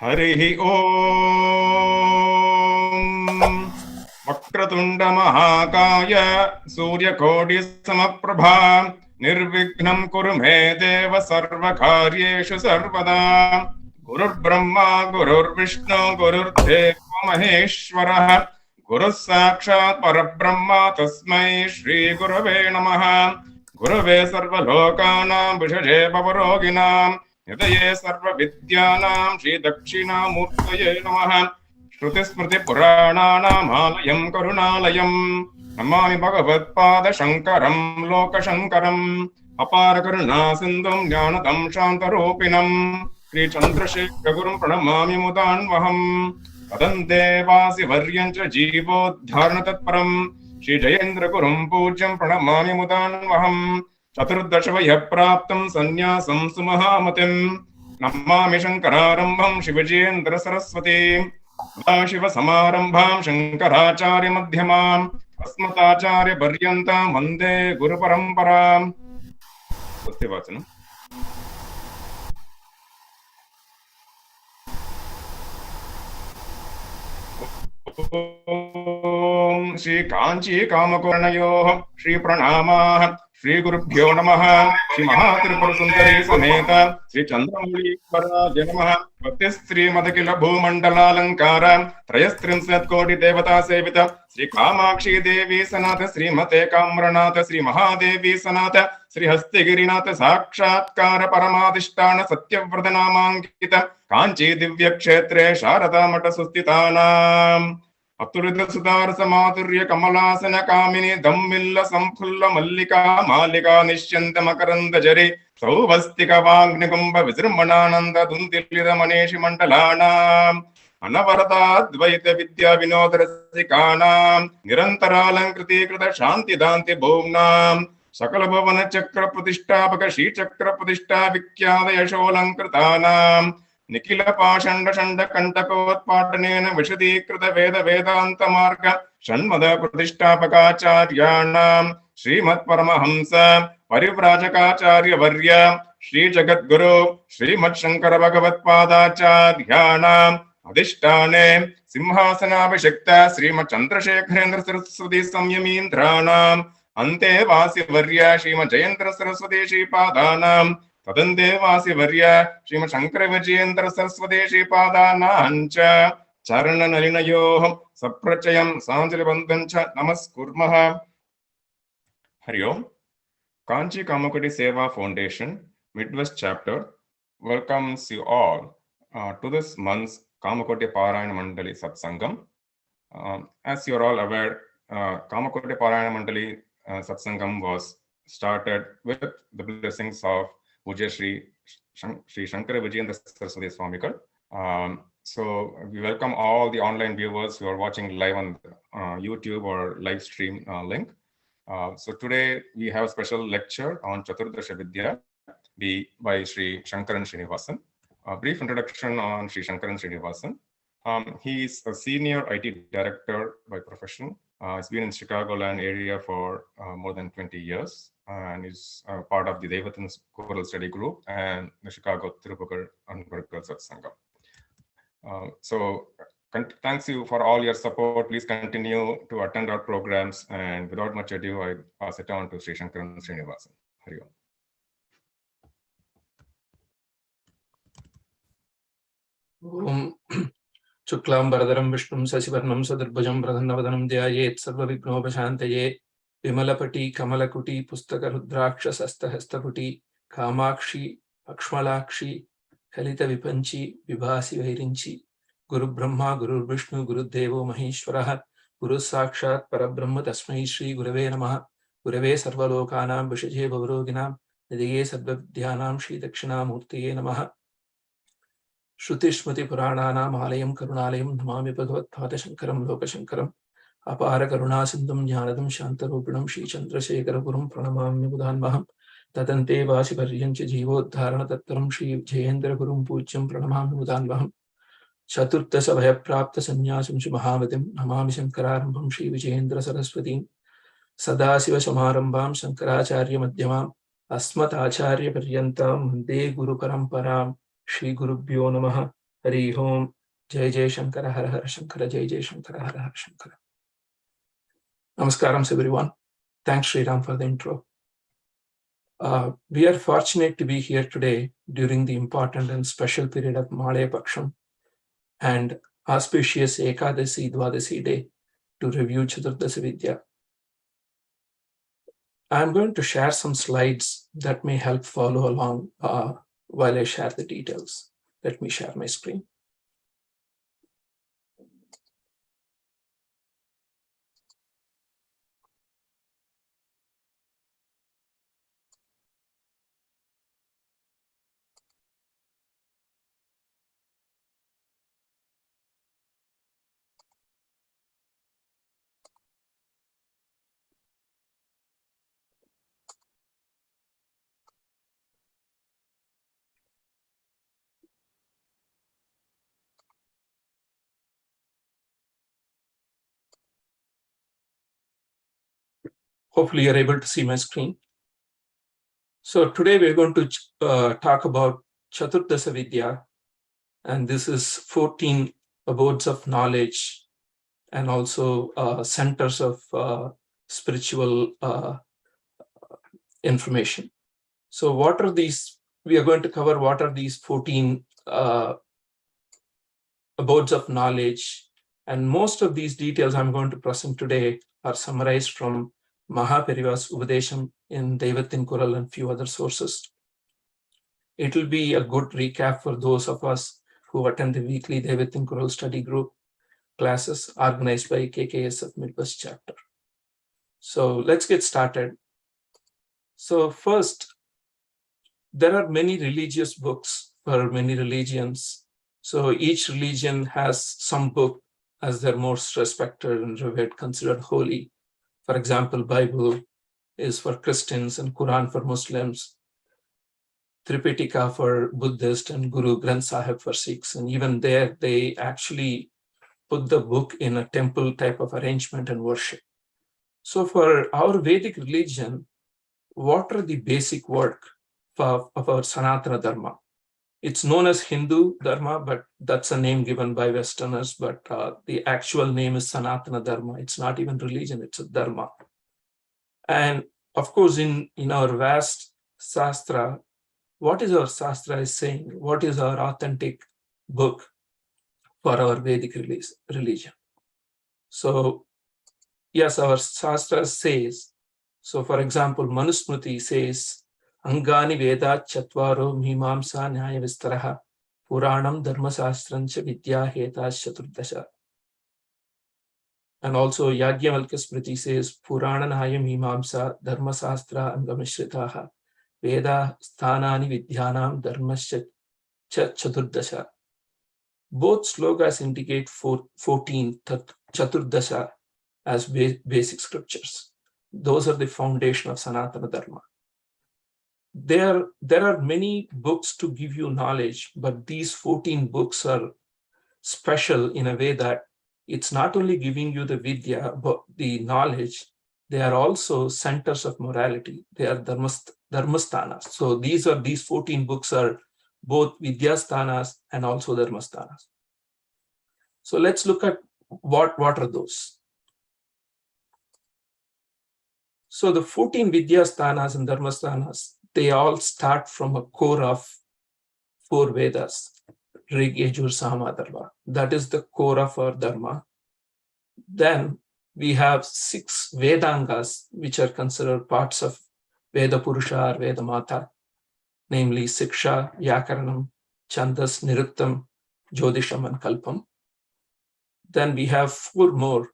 हरिः ओम्। वक्रतुण्ड महाकाय सूर्यकोटिसमप्रभा निर्विघ्नं कुरु मे देव सर्वकार्येषु सर्वदा। गुरुर्ब्रह्मा गुरुर्विष्णु गुरुर्देवो महेश्वरः गुरुः साक्षात् परब्रह्म तस्मै श्रीगुरवे नमः। गुरवे सर्वलोकानां विषजे भवरोगिणां निधये सर्वविद्यानां श्रीदक्षिणामूर्तये नमः। श्रुतिस्मृतिपुराणानामालयं करुणालयं नमामि भगवत्पादशङ्करं लोकशङ्करम् अपारकरुणासिन्धुं ज्ञानदं शान्तरूपिणं श्रीचन्द्रशेखरगुरुं प्रणमामि मुदान्वहम्। तदन्तेवासिवर्यं च जीवोद्धारणतत्परं श्रीजयेन्द्रगुरुं पूज्यं प्रणमामि मुदान्वहम्। चतुर्दशवयप्राप्तं सन्न्यासं सुमहामतिं नमामि शङ्करारम्भं शिवजेन्द्रसरस्वतीं सदाशिवसमारम्भां शङ्कराचार्यमध्यमाम् अस्मदाचार्यपर्यन्तां वन्दे गुरुपरम्पराम्। स्वस्ति वाचनम्। ओम श्री कांची कामकोरणयोः श्री प्रणामाः श्री गुरुभ्यो नमः। श्री महात्रिपुर सुंदरी समेत श्री चंद्रमौलीश्वराय नमः। भक्तिस्त्रीमदखिल भूमंडलालंकार त्रयस्त्रिंशत् कोटि देवता सेवित श्री कामाक्षी देवी सनाथ श्रीमते काम्रनाथ श्री महादेवी सनाथ श्री हस्तिगिरिनाथ साक्षात्कार परमाधिष्ठान सत्यव्रत नामांकित कांची दिव्य क्षेत्रे शारदा मठ सुस्थितानाम् अतुलित सुदारस माधुर्य कमलासन कामिनी दम्मिल्ल संफुल्ल मल्लिका मालिका निश्यंत मकरंद जरी सौभस्तिक वाग्निकुंभ विजृंभणानंद दुंदिलित मनीषि मंडलानाम् अनवरताद्वैत विद्या विनोद रसिकानां निरंतरालंकृतीकृत शांति दान्ति भुवनां सकल भवन चक्र प्रतिष्ठापक श्री चक्र प्रतिष्ठा विख्यात यशोलंकृतानां निखिल पाषंड षंड कंटकोत्पाटनेन विशदीकृत वेद वेदांत मार्ग षण्मद प्रतिष्ठापकाचार्याणां श्रीमत्परमहंस परिव्राजकाचार्य वर्य श्री जगद्गुरु श्रीमच्छंकर भगवत्पादाचार्याणाम् अधिष्ठाने सिंहासनाभिषिक्त श्रीमच्चंद्रशेखरेन्द्र सरस्वती संयमीन्द्राणाम् अन्तेवासि वर्य श्रीमज्जयेन्द्र सरस्वती श्रीपादानाम् तदन्तेवासिवर्य श्रीमशंकर विजयेन्द्र सरस्वती श्रीपादानां च चरणनलिनयोः सप्रचयं साञ्जलिबन्धं च नमस्कुर्मः। हरि ओम्। Kanchi Kamakoti Seva Foundation Midwest Chapter welcomes you all to this month's Kamakoti Parayana Mandali Satsangam. As you are all aware, Kamakoti Parayana Mandali Satsangam was started with the blessings of Puja Shri Shankara Vijayendra Saraswati Swamikal. So we welcome all the online viewers who are watching live on YouTube or live stream link. So today we have a special lecture on Chaturdasha Vidya by Shri Sankaran Srinivasan. A brief introduction on Shri Sankaran Srinivasan. He is a senior IT director by profession. He's been in Chicagoland area for more than 20 years and is part of the Vedaangas choral study group and the Chicago Tirupakal Unbreakable Satsangam. So thanks you for all your support. Please continue to attend our programs, and without much ado, I pass it on to Shri Sankaran Srinivasan. Hari Om. Om Shuklambaradharam Vishnum Sasivarnam Sadarbhajam Pradhanavadhanam Dhyayeet Sarvavighnopashantaye Vimalapati Kamalakuti Pustaka Rudraksha Sastahastapati Kamakshi Akshmalakshi Kalita Vipanchi Vibhasi Vairinchi Guru Brahma Guru Vishnu Guru Devo Maheshwaraha Guru Sakshat Parabrahma Tasmai Shri Gurave Namaha Gurave Sarvalokanam Vishaje Bhavaroginam Nidaye Sarvabdhyanam Shri Dakshinamurtiye Namaha Shruti Purananamalaya Karunalayam Namami Bhagavata-Shankaram Lokashankaram Apara Karunasindhum Jnanadam Shantarupinam Shri Chandrasekaragurum Pranamami Mudanvaham Tatante Vasivaryancha Jeevodharana Tattaram Shri Jayendragurum Pujyam Pranamami Mudanvaham Chaturdasha Vidya Sannyasam Shri Mahavatim Namami Shankararambham Shri Vijayendra Saraswatim Sadasiva Samarambham Shankaracharya Madhyamam Asmat Acharya Paryantam Vande Guru Paramparam Shri Gurubhyo Namaha. Hari Om. Jai Jai Shankara Har Har Shankara. Jai Jai Shankara Har Har Shankara. Namaskaram everyone. Thanks Sri Ram for the intro. We are fortunate to be here today during the important and special period of Malaya Paksham and auspicious Ekadasi Dwadasi day to review Chaturdasha Vidya. I'm going to share some slides that may help follow along while I share the details. Let me share my screen. Hopefully you're able to see my screen. So today we're going to talk about Chaturdasha Vidya, and this is 14 abodes of knowledge and also centers of spiritual information. So what are these? We are going to cover what are these 14 abodes of knowledge, and most of these details I'm going to present today are summarized from Mahaperiva's Upadesham in Devathin Kural and few other sources. It will be a good recap for those of us who attend the weekly Devathin Kural study group classes organized by KKSF Midwest chapter. So let's get started. So first, there are many religious books for many religions. So each religion has some book as their most respected and revered, considered holy. For example, Bible is for Christians and Quran for Muslims, Tripitaka for Buddhists, and Guru Granth Sahib for Sikhs. And even there, they actually put the book in a temple type of arrangement and worship. So for our Vedic religion, what are the basic work of our Sanatana Dharma? It's known as Hindu Dharma, but that's a name given by Westerners, but the actual name is Sanatana Dharma. It's not even religion, it's a Dharma. And of course, in our vast Shastra, what is our Shastra is saying? What is our authentic book for our Vedic religion? So yes, our Shastra says, so for example, Manusmriti says, Angani Veda Chatvaro Meemamsa Nyaya Vistaraha Puranam Dharma Shastrancha Vidya Heta Chaturdasha. And also Yajnavalkya Smriti says, Purana Nyaya Meemamsa Dharma Shastra Angamishhritaha Veda Sthanani Vidyanam Dharmasya Chaturdasha. Both slokas indicate 14 Chaturdasha as basic scriptures. Those are the foundation of Sanatana Dharma. There are many books to give you knowledge, but these 14 books are special in a way that it's not only giving you the Vidya, but the knowledge, they are also centers of morality. They are dharmasthanas. So these 14 books are both Vidyasthanas and also dharmasthanas. So let's look at what are those. So the 14 Vidyasthanas and dharmasthanas, they all start from a core of 4 Vedas, Rig, Yajur, Sam, Atharva. That is the core of our Dharma. Then we have 6 Vedaangas, which are considered parts of Veda Purusha or Veda Mata, namely Sheeksha, Vyakarnam, Chandas, Niruktham, Jyothisham, and Kalpam. Then we have 4 more,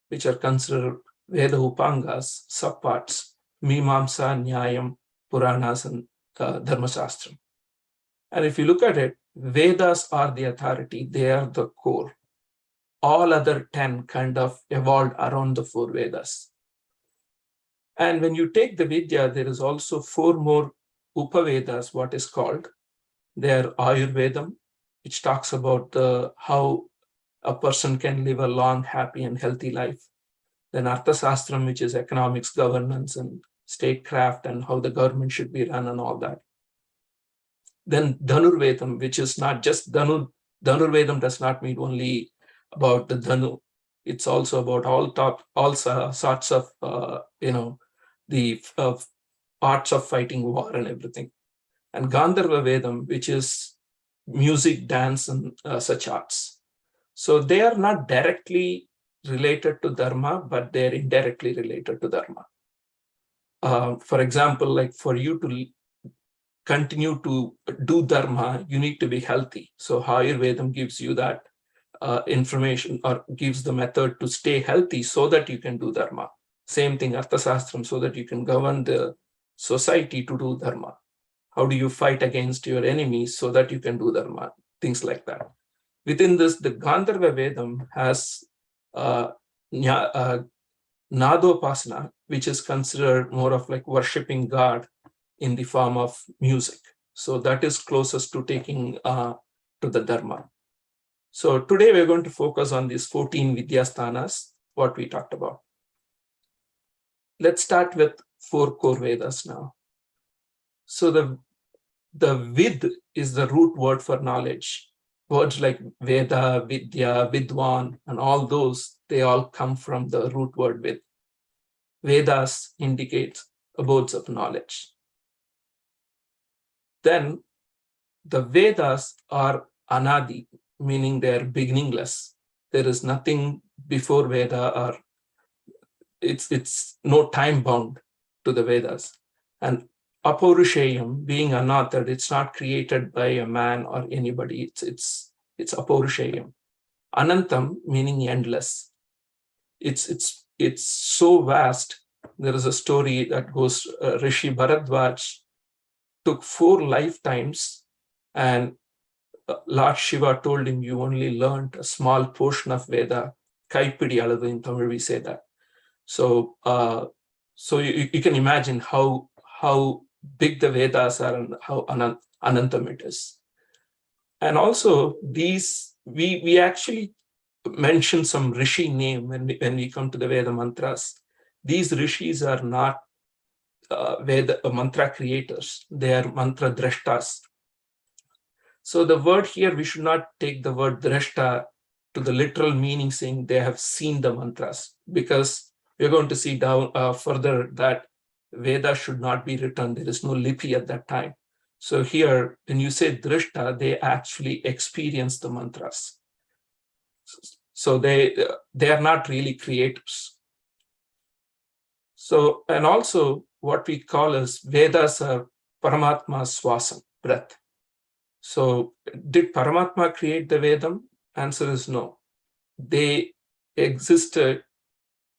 which are considered Veda Upangas, subparts, Meemamsa, Nyaya, Puranas and Dharma Shastra. And if you look at it, Vedas are the authority, they are the core. All other 10 kind of evolved around the 4 Vedas. And when you take the Vidya, there is also 4 more Upavedas, what is called. They are Ayurvedam, which talks about how a person can live a long, happy, and healthy life. Then Arthashastram, which is economics, governance, and statecraft, and how the government should be run and all that. Then Dhanurvedam, which is not just Dhanu Dhanurvedam does not mean only about the Dhanu. It's also about all sorts of, the arts of fighting war and everything. And Gandharva Vedam, which is music, dance, and such arts. So they are not directly related to Dharma, but they're indirectly related to Dharma. For example, like for you to continue to do Dharma, you need to be healthy. So Ayurvedam gives you that information, or gives the method to stay healthy so that you can do Dharma. Same thing, Arthasastram, so that you can govern the society to do Dharma. How do you fight against your enemies so that you can do Dharma? Things like that. Within this, the Gandharva Vedam has Nadopasana, which is considered more of like worshipping God in the form of music. So that is closest to taking to the Dharma. So today we're going to focus on these 14 Vidyasthanas, what we talked about. Let's start with 4 core Vedas now. So the Vid is the root word for knowledge. Words like Veda, Vidya, Vidwan, and all those, they all come from the root word Vid. Vedas indicates abodes of knowledge. Then the Vedas are Anadi, meaning they are beginningless. There is nothing before Veda, or it's no time bound to the Vedas. And Apaurusheyam, being unauthored, it's not created by a man or anybody. It's Apaurusheyam. Anantam, meaning endless. It's so vast. There is a story that goes, Rishi Bharadwaj took 4 lifetimes, and Lord Shiva told him, you only learned a small portion of Veda. Kaipidi alavu, in Tamil we say that. So you can imagine how big the Vedas are and how anantam it is. And also these, we actually mention some Rishi name when we come to the Veda mantras. These Rishis are not Veda mantra creators. They are mantra drashtas. So the word here, we should not take the word drashta to the literal meaning, saying they have seen the mantras, because we're going to see down further that Veda should not be written. There is no lipi at that time. So here, when you say drashta, they actually experience the mantras. So they are not really creators. So, and also what we call as Vedas are Paramatma Swasam, breath. So did Paramatma create the Vedam? Answer is no. They existed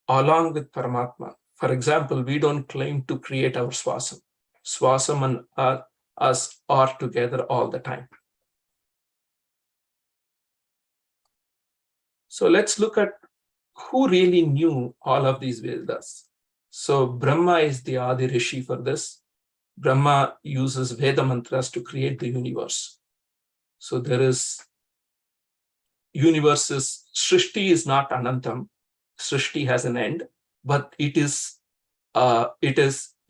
along with Paramatma. For example, we don't claim to create our Swasam. Swasam and us are together all the time. So let's look at who really knew all of these Vedas. So Brahma is the Adi Rishi for this. Brahma uses Veda mantras to create the universe. So there is universes. Srishti is not Anantam. Srishti has an end, but it is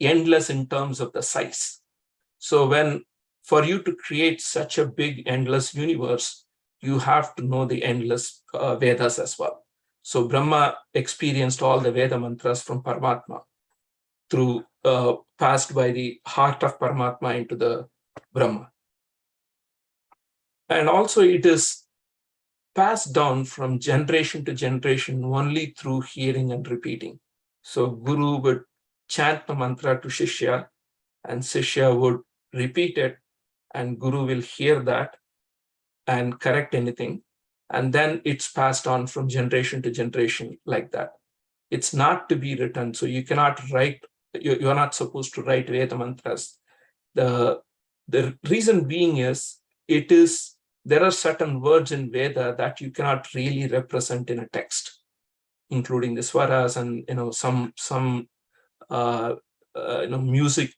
endless in terms of the size. So for you to create such a big endless universe, you have to know the endless Vedas as well. So Brahma experienced all the Veda mantras from Paramatma through passed by the heart of Paramatma into the Brahma. And also it is passed down from generation to generation only through hearing and repeating. So Guru would chant the mantra to Shishya, and Shishya would repeat it, and Guru will hear that and correct anything. And then it's passed on from generation to generation like that. It's not to be written. So you cannot write, you're not supposed to write Veda mantras. The reason being is, there are certain words in Veda that you cannot really represent in a text, including the swaras and some music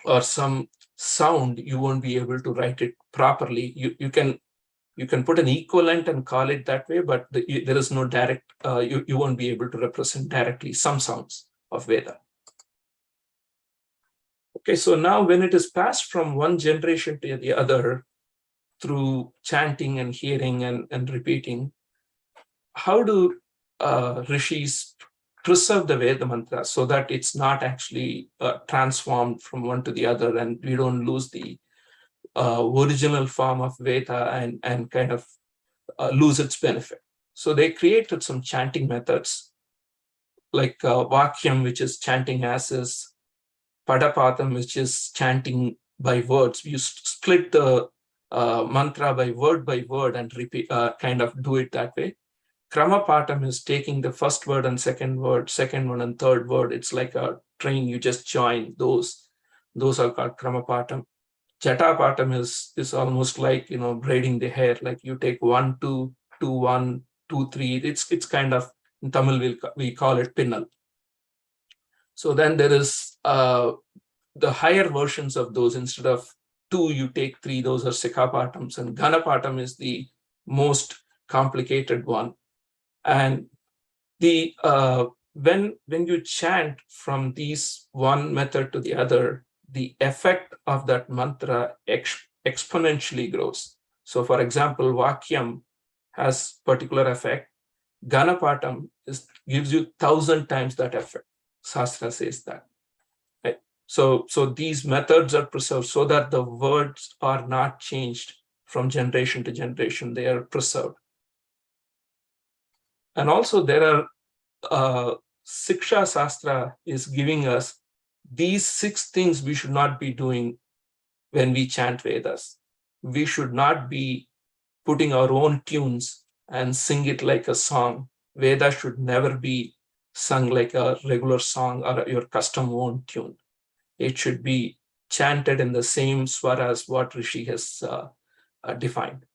or some sound. You won't be able to write it properly. You can put an equivalent and call it that way, but there is no direct, you won't be able to represent directly some sounds of Veda. Okay, so now when it is passed from one generation to the other through chanting and hearing and repeating. How do Rishis preserve the Veda mantra so that it's not actually transformed from one to the other, and we don't lose the original form of Veda and kind of lose its benefit? So they created some chanting methods like Vakyam, which is chanting as is, Padapatam, which is chanting by words. You split the mantra by word and repeat, kind of do it that way. Kramapatam is taking the first word and second word, second one and third word. It's like a train, you just join those. Those are called Kramapatam. Jatapatam is almost like, braiding the hair, like you take 1, 2, 2, 1, 2, 3. It's kind of, in Tamil we call it pinnal. So then there is the higher versions of those. Instead of 2, you take 3. Those are Sikapatams, and Ganapatam is the most complicated one. And the when you chant from these one method to the other, the effect of that mantra exponentially grows. So, for example, Vakyam has particular effect. Ganapatam gives you 1,000 times that effect. Shastra says that. Right? So these methods are preserved so that the words are not changed from generation to generation. They are preserved. And also there are Shiksha Shastra is giving us these 6 things we should not be doing when we chant Vedas. We should not be putting our own tunes and sing it like a song. Veda should never be sung like a regular song or your custom-owned tune. It should be chanted in the same swara as what Rishi has defined.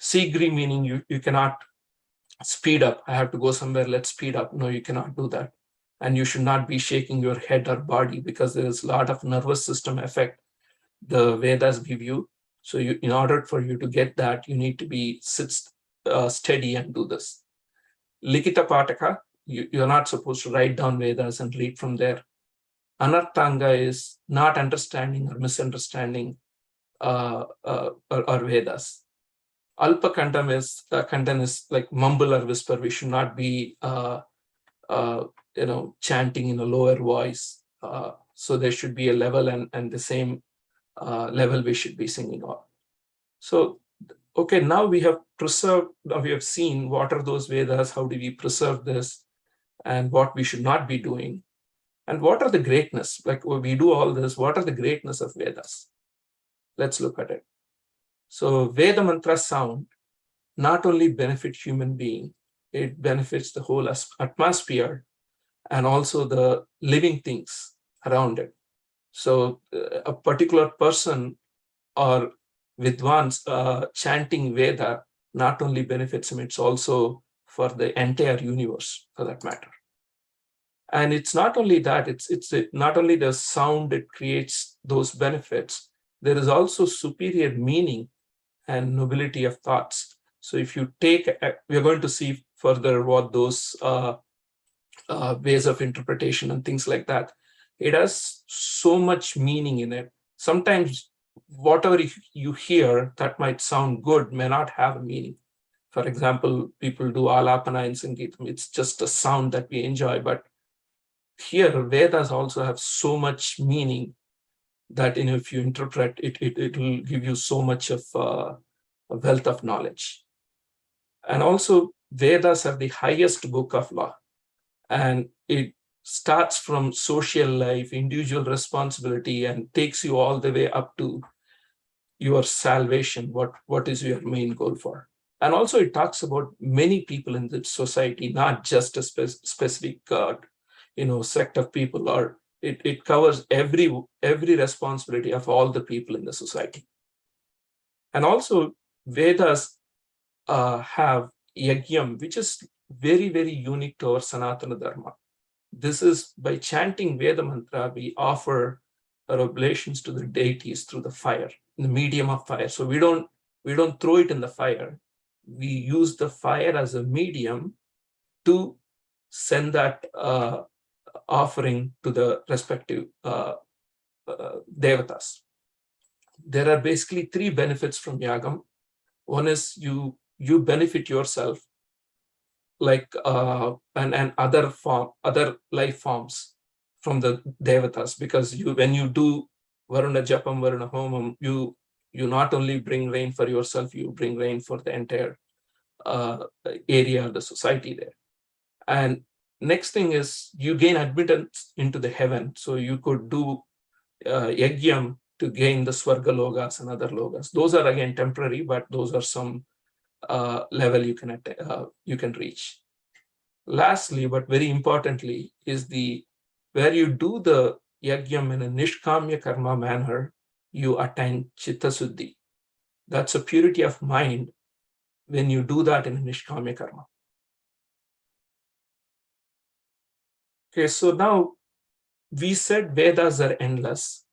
Sigri meaning you cannot speed up. I have to go somewhere, let's speed up. No, you cannot do that. And you should not be shaking your head or body, because there is a lot of nervous system effect the Vedas give you. So in order for you to get that, you need to be steady and do this. Likita Pataka, you're not supposed to write down Vedas and read from there. Anarthanga is not understanding or misunderstanding or Vedas. Alpa Kandam is like mumble or whisper. We should not be chanting in a lower voice. So there should be a level and the same level we should be singing on. So, okay, now we have preserved, now we have seen what are those Vedas, how do we preserve this, and what we should not be doing. And what are the greatness? Like when we do all this, what are the greatness of Vedas? Let's look at it. So Veda mantra sound not only benefit human being, it benefits the whole atmosphere and also the living things around it. So a particular person or Vidwans chanting Veda not only benefits him, it's also for the entire universe, for that matter. And it's not only that, it's not only the sound it creates those benefits, there is also superior meaning and nobility of thoughts. So if you take, we're going to see further what those ways of interpretation and things like that. It has so much meaning in it. Sometimes whatever you hear that might sound good may not have a meaning. For example, people do alapana in Sangeetam. It's just a sound that we enjoy. But here, Vedas also have so much meaning that if you interpret it, it will give you so much of a wealth of knowledge. And also, Vedas are the highest book of law. And it starts from social life, individual responsibility, and takes you all the way up to your salvation. What is your main goal for? And also it talks about many people in the society, not just a specific sect of people, or it covers every responsibility of all the people in the society. And also Vedas have Yagyam, which is very, very unique to our Sanatana Dharma. This is by chanting Veda mantra, we offer our oblations to the deities through the fire, in the medium of fire. So we don't throw it in the fire. We use the fire as a medium to send that offering to the respective devatas. There are basically 3 benefits from yagam. One is you benefit yourself, like and other life forms from the devatas, because when you do Varuna Japam, Varuna Homam, you not only bring rain for yourself, you bring rain for the entire area, the society there. And next thing is you gain admittance into the heaven. So you could do yajnam to gain the Swarga Logas and other Logas. Those are again temporary, but those are some level you can reach. Lastly, but very importantly, is where you do the yajnam in a nishkamya karma manner, you attain chitta suddhi. That's a purity of mind when you do that in a nishkamya karma. Okay, so now we said Vedas are endless,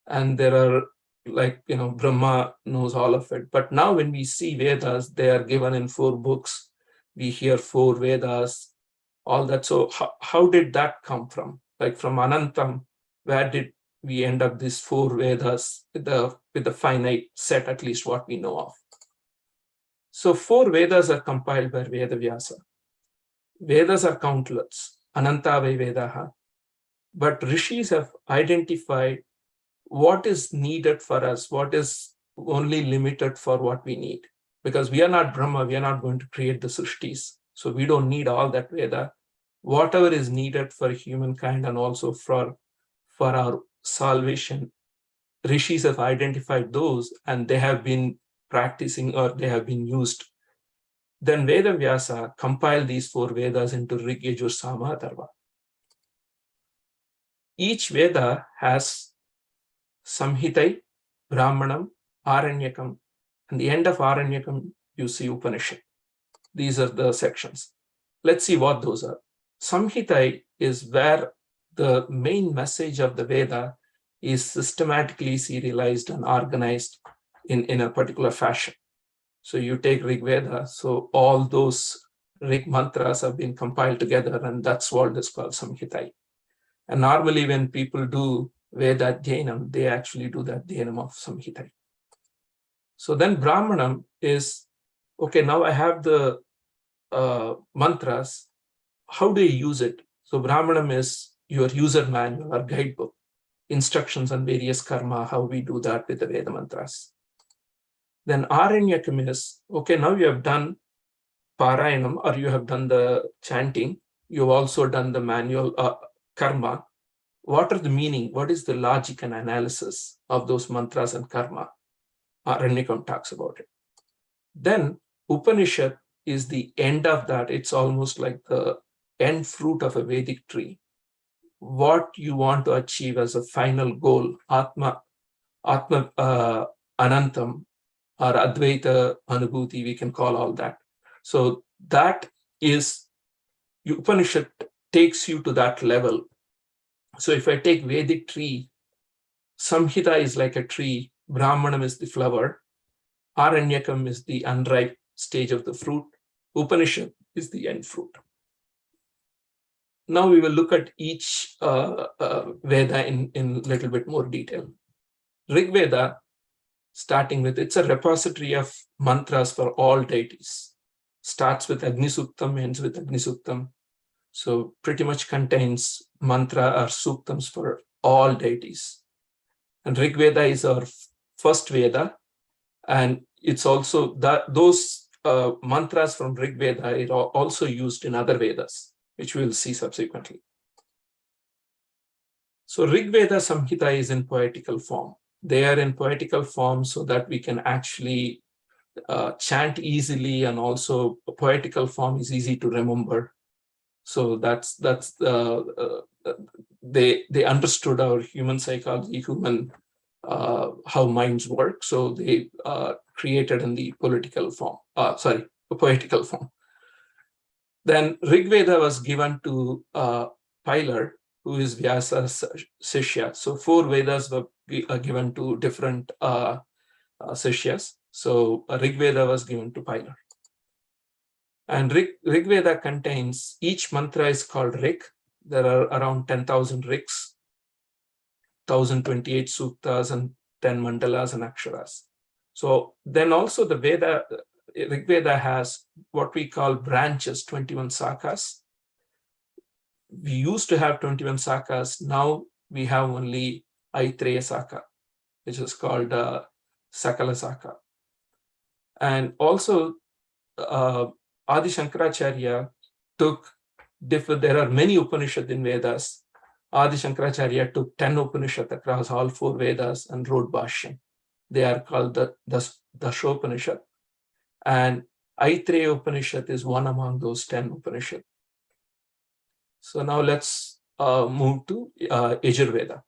and there are, like, Brahma knows all of it. But now when we see Vedas, they are given in 4 books. We hear 4 Vedas, all that. So how did that come from? Like from Anantam, where did we end up these 4 Vedas with the finite set, at least what we know of? So 4 Vedas are compiled by Vedavyasa. Vedas are countless, Anantave Vedaha. But Rishis have identified what is needed for us, what is only limited for what we need. Because we are not Brahma, we are not going to create the Srishtis. So we don't need all that Veda. Whatever is needed for humankind and also for our salvation, Rishis have identified those, and they have been practicing, or they have been used. Then Vedavyasa compiled these 4 Vedas into Rig, Yajur, Sama, Atharva. Each Veda has Samhitai, Brahmanam, Aranyakam, and the end of Aranyakam, you see Upanishad. These are the sections. Let's see what those are. Samhitai is where the main message of the Veda is systematically serialized and organized in a particular fashion. So you take Rig Veda, so all those Rig mantras have been compiled together, and that's what is called Samhitai. And normally when people do Veda Dhyanam, they actually do that Dhyanam of Samhitai. So then Brahmanam is, okay, now I have the mantras, how do you use it? So Brahmanam is your user manual or guidebook, instructions on various karma, how we do that with the Veda mantras. Then Aranyakam is, okay, now you have done Parayanam, or you have done the chanting, you've also done the manual karma. What are the meaning? What is the logic and analysis of those mantras and karma? Aranyakam talks about it. Then Upanishad is the end of that. It's almost like the end fruit of a Vedic tree. What you want to achieve as a final goal, Atma Anantam, or Advaita Anubhuti, we can call all that. So that is, Upanishad takes you to that level. So if I take Vedic tree, Samhita is like a tree, Brahmanam is the flower, Aranyakam is the unripe stage of the fruit, Upanishad is the end fruit. Now we will look at each Veda in a little bit more detail. Rig Veda, starting with, it's a repository of mantras for all deities. Starts with Agni Suktam, ends with Agni Suktam. So pretty much contains mantra or suktams for all deities. And Rig Veda is our first Veda, and it's also those mantras from Rig Veda are also used in other Vedas, which we will see subsequently. So Rig Veda Samhita is in poetical form. They are in poetical form so that we can actually chant easily, and also a poetical form is easy to remember. So that's they understood our human psychology, how minds work. So they created in the poetical form. Then Rig Veda was given to Pilar, who is Vyasa's Shishya. So 4 Vedas were given to different Sishyas. So Rig Veda was given to Pilar. And Rig Veda contains, each mantra is called Rig. There are around 10,000 Rigs, 1,028 suktas, and 10 mandalas and aksharas. So then also the Rig Veda has what we call branches, 21 sakas. We used to have 21 sakas. Now we have only Aitreya Saka, which is called Sakala Saka. And also Adi Shankaracharya there are many Upanishads in Vedas. Adi Shankaracharya took 10 Upanishads across all 4 Vedas and wrote Bhashyam. They are called the Dashopanishad. And Aitreya Upanishad is one among those 10 Upanishads. So now let's move to Yajur Veda.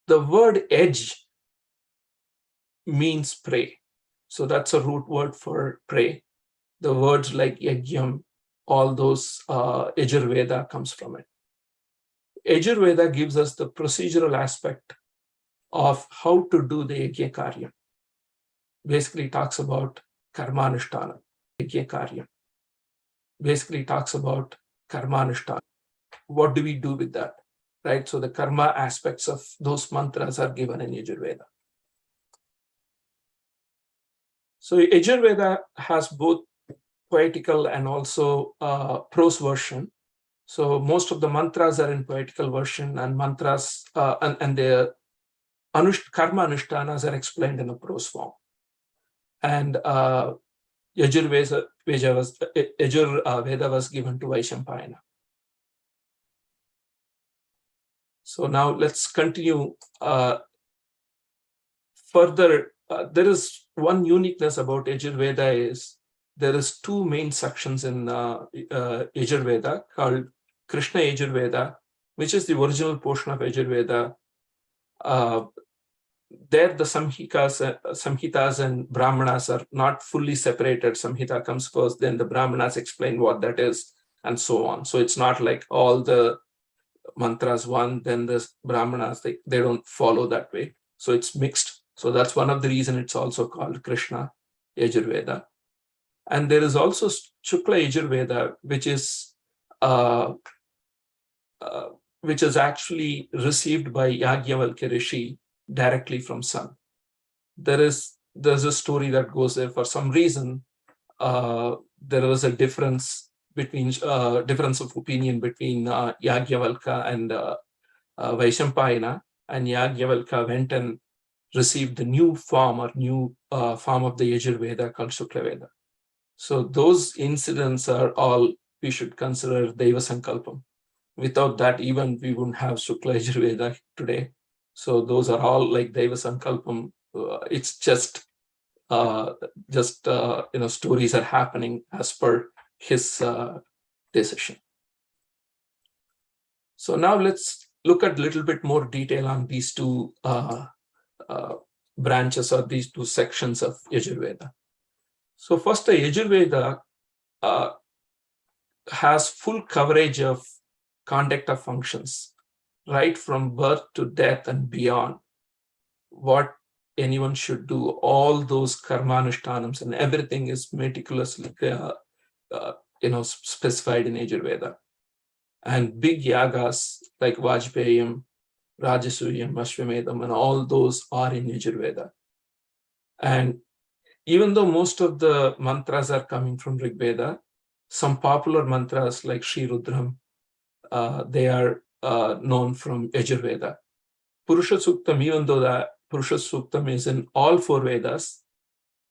The word edge means pray. So that's a root word for pray. The words like Yajnam, all those Yajur Veda comes from it. Yajur Veda gives us the procedural aspect of how to do the Yajna Karya. Basically talks about Karmanushtana, Yajna Karya. Basically talks about Karmanushtana. What do we do with that? Right? So the karma aspects of those mantras are given in Yajur Veda. So Yajur Veda has both poetical and also prose version. So most of the mantras are in poetical version, and mantras and the karma anushtanas are explained in a prose form. And Yajur Veda was given to Vaishampayana. So now let's continue further. There is one uniqueness about Yajur Veda is there is 2 main sections in Yajur Veda called Krishna Yajur Veda, which is the original portion of Yajur Veda. There the Samhitas and Brahmanas are not fully separated. Samhita comes first, then the Brahmanas explain what that is, and so on. So it's not like all the mantras one, then the Brahmanas, they don't follow that way. So it's mixed. So that's one of the reasons it's also called Krishna Yajur Veda. And there is also Shukla Yajur Veda, which is actually received by Yajnavalkya Rishi directly from sun. There's a story that goes there. For some reason, there was a difference of opinion between Yajnavalkya and Vaishampayana, and Yajnavalkya went and received the new form of the Yajur Veda called Shukla Veda. So those incidents are all we should consider Deva Sankalpam. Without that, even we wouldn't have Shukla Yajur Veda today. So those are all like Deva Sankalpam. It's just stories are happening as per his decision. So now let's look at a little bit more detail on these 2 branches or these 2 sections of Yajur Veda. So first, the Yajur Veda has full coverage of conduct of functions, right from birth to death and beyond. What anyone should do, all those karmanushtanams and everything is meticulously specified in Yajur Veda. And big yagas like Vajpayam, Rajasuyam, Ashwamedham, and all those are in Yajur Veda. And even though most of the mantras are coming from Rig Veda, some popular mantras like Sri Rudram, they are known from Yajur Veda. Purusha Suktam, even though the Purusha Suktam is in all 4 Vedas,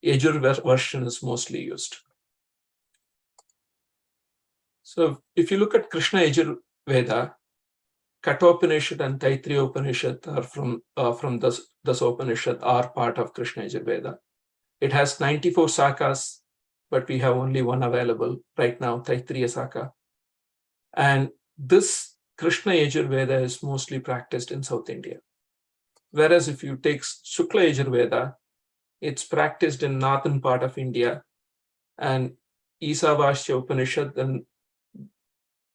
Yajur version is mostly used. So if you look at Krishna Yajur Veda, Kathopanishad and Taittiriya Upanishad are from Dasopanishad are part of Krishna Yajur Veda. It has 94 sakas, but we have only one available right now, Taittiriya Saka. And this Krishna Yajur Veda is mostly practiced in South India. Whereas if you take Shukla Yajur Veda, it's practiced in northern part of India, and Isavasya Upanishad and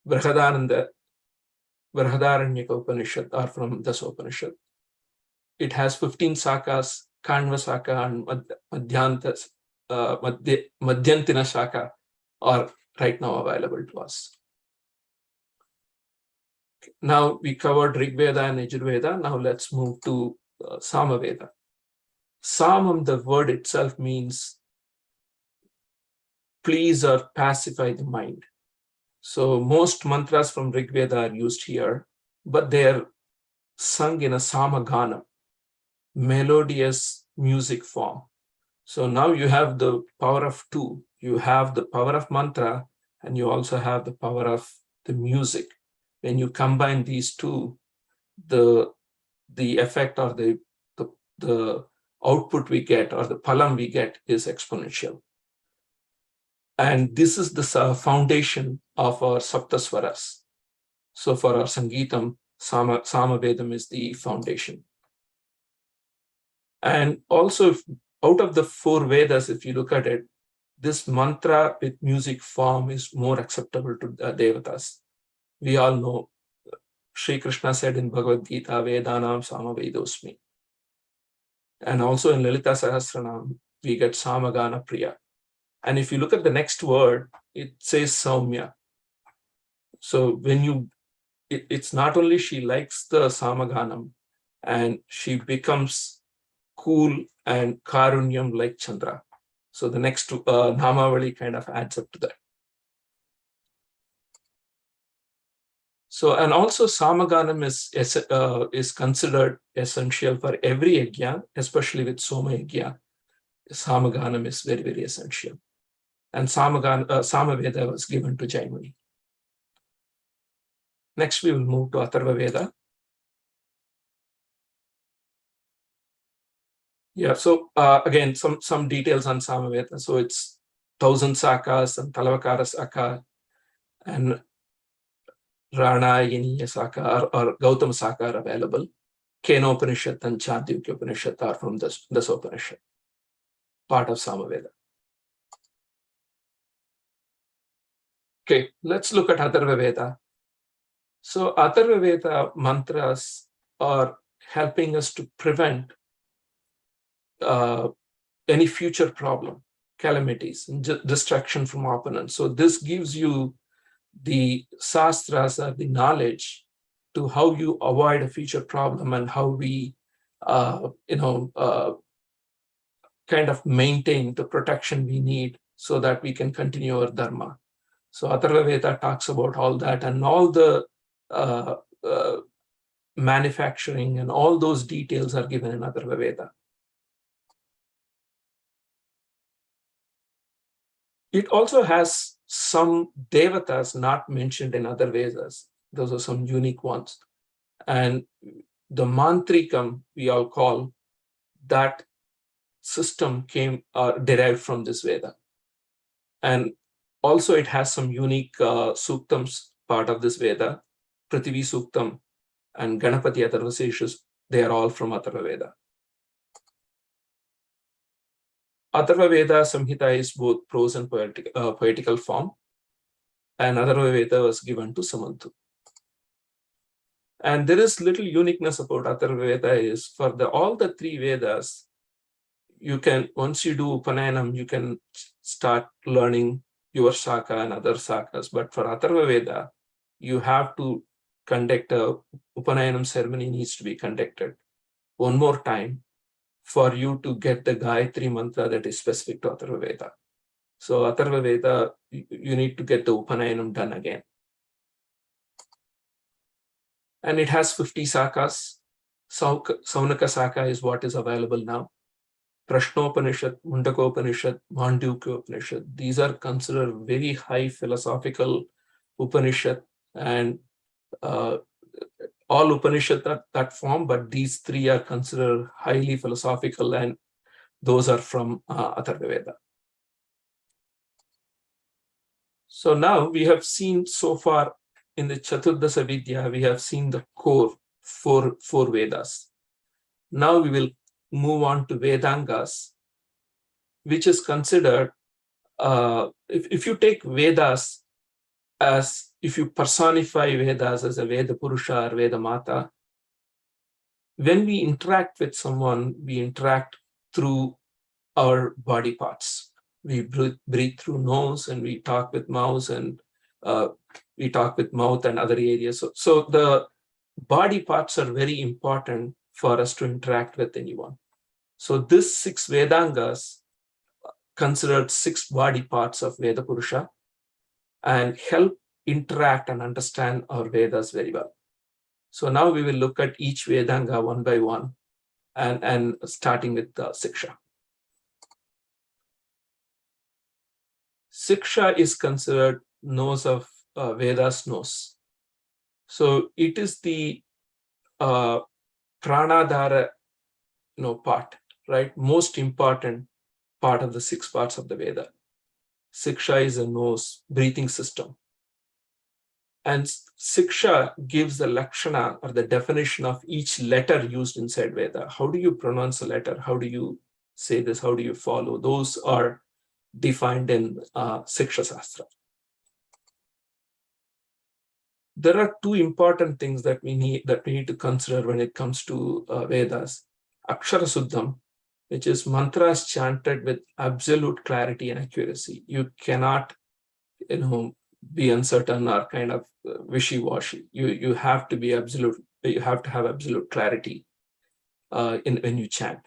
Brihadaranyaka Upanishad are from Dasopanishad. It has 15 sakas, Kanva Saka and Madhyantina Saka are right now available to us. Now we covered Rig Veda and Yajur Veda. Now let's move to Samaveda. Samam, the word itself means please or pacify the mind. So most mantras from Rig Veda are used here, but they are sung in a samagana, melodious music form. So now you have the power of two. You have the power of mantra, and you also have the power of the music. When you combine these two, the effect or the output we get or the palam we get is exponential. And this is the foundation of our saptaswaras. So for our Sangeetam, Samavedam is the foundation. And also, out of the 4 Vedas, if you look at it, this mantra with music form is more acceptable to the Devatas. We all know, Sri Krishna said in Bhagavad Gita, Vedaanam Samavedosmi. And also in Lalita Sahasranam, we get Samagana Priya. And if you look at the next word, it says Saumya. So when it's not only she likes the Samaganam, and she becomes cool and Karunyam like Chandra. So the next Namavali kind of adds up to that. So, and also Samaganam is considered essential for every yajna, especially with Soma yajna. Samaganam is very, very essential. And Samaveda was given to Jaimuni. Next, we will move to Atharva Veda. Yeah, so again, some details on Samaveda. So it's 1,000 sakas and Talavakara saka and Rana, Yiniya saka or Gautama saka are available. Kena Upanishad and Chandogya Upanishad are from this Upanishad, part of Samaveda. Okay, let's look at Atharva Veda. So Atharva Veda mantras are helping us to prevent any future problem, calamities, distraction from opponents. So this gives you the sastras or the knowledge to how you avoid a future problem and how we, kind of maintain the protection we need so that we can continue our dharma. So Atharva Veda talks about all that, and all the manufacturing and all those details are given in Atharva Veda. It also has some devatas not mentioned in other Vedas. Those are some unique ones. And the mantrikam, we all call, that system derived from this Veda. And also it has some unique suktams part of this Veda. Prithvi Suktam and Ganapati Atharvaseshus, they are all from Atharva Veda. Atharva Veda Samhita is both prose and poetical form, and Atharva Veda was given to Samantu. And there is little uniqueness about Atharva Veda is for all the 3 Vedas, you can, once you do Upanayana, you can start learning your Saka and other Sakas. But for Atharva Veda, you have to conduct a Upanayana ceremony, needs to be conducted one more time for you to get the Gayatri mantra that is specific to Atharva Veda. So Atharva Veda, you need to get the Upanayana done again. And it has 50 sakas. Saunaka Saka is what is available now. Prashnopanishad, Mundakopanishad, Mandukya Upanishad. These are considered very high philosophical Upanishad, and all Upanishad are that form, but these 3 are considered highly philosophical, and those are from Atharva Veda. So now we have seen so far in the Chaturdasha Vidya, we have seen the core four Vedas. Now we will move on to Vedaangas, which is considered, if you take Vedas as, if you personify Vedas as a Veda Purusha or Veda Mata, when we interact with someone, we interact through our body parts. We breathe through nose, and we talk with mouth, and we talk with mouth and other areas. So the body parts are very important for us to interact with anyone. So this 6 Vedangas considered 6 body parts of Veda Purusha and help interact and understand our Vedas very well. So now we will look at each Vedanga one by one, and starting with the Shiksha. Shiksha is considered nose of Veda's nose. So it is the pranadhara part, right? Most important part of the 6 parts of the Veda. Shiksha is a nose, breathing system. And Shiksha gives the lakshana or the definition of each letter used inside Veda. How do you pronounce a letter? How do you say this? How do you follow? Those are defined in Shiksha Shastra. There are 2 important things that we need to consider when it comes to Vedas. Akshara Suddham, which is mantras chanted with absolute clarity and accuracy. You cannot, be uncertain or kind of wishy-washy. You have to be absolute. You have to have absolute clarity when you chant.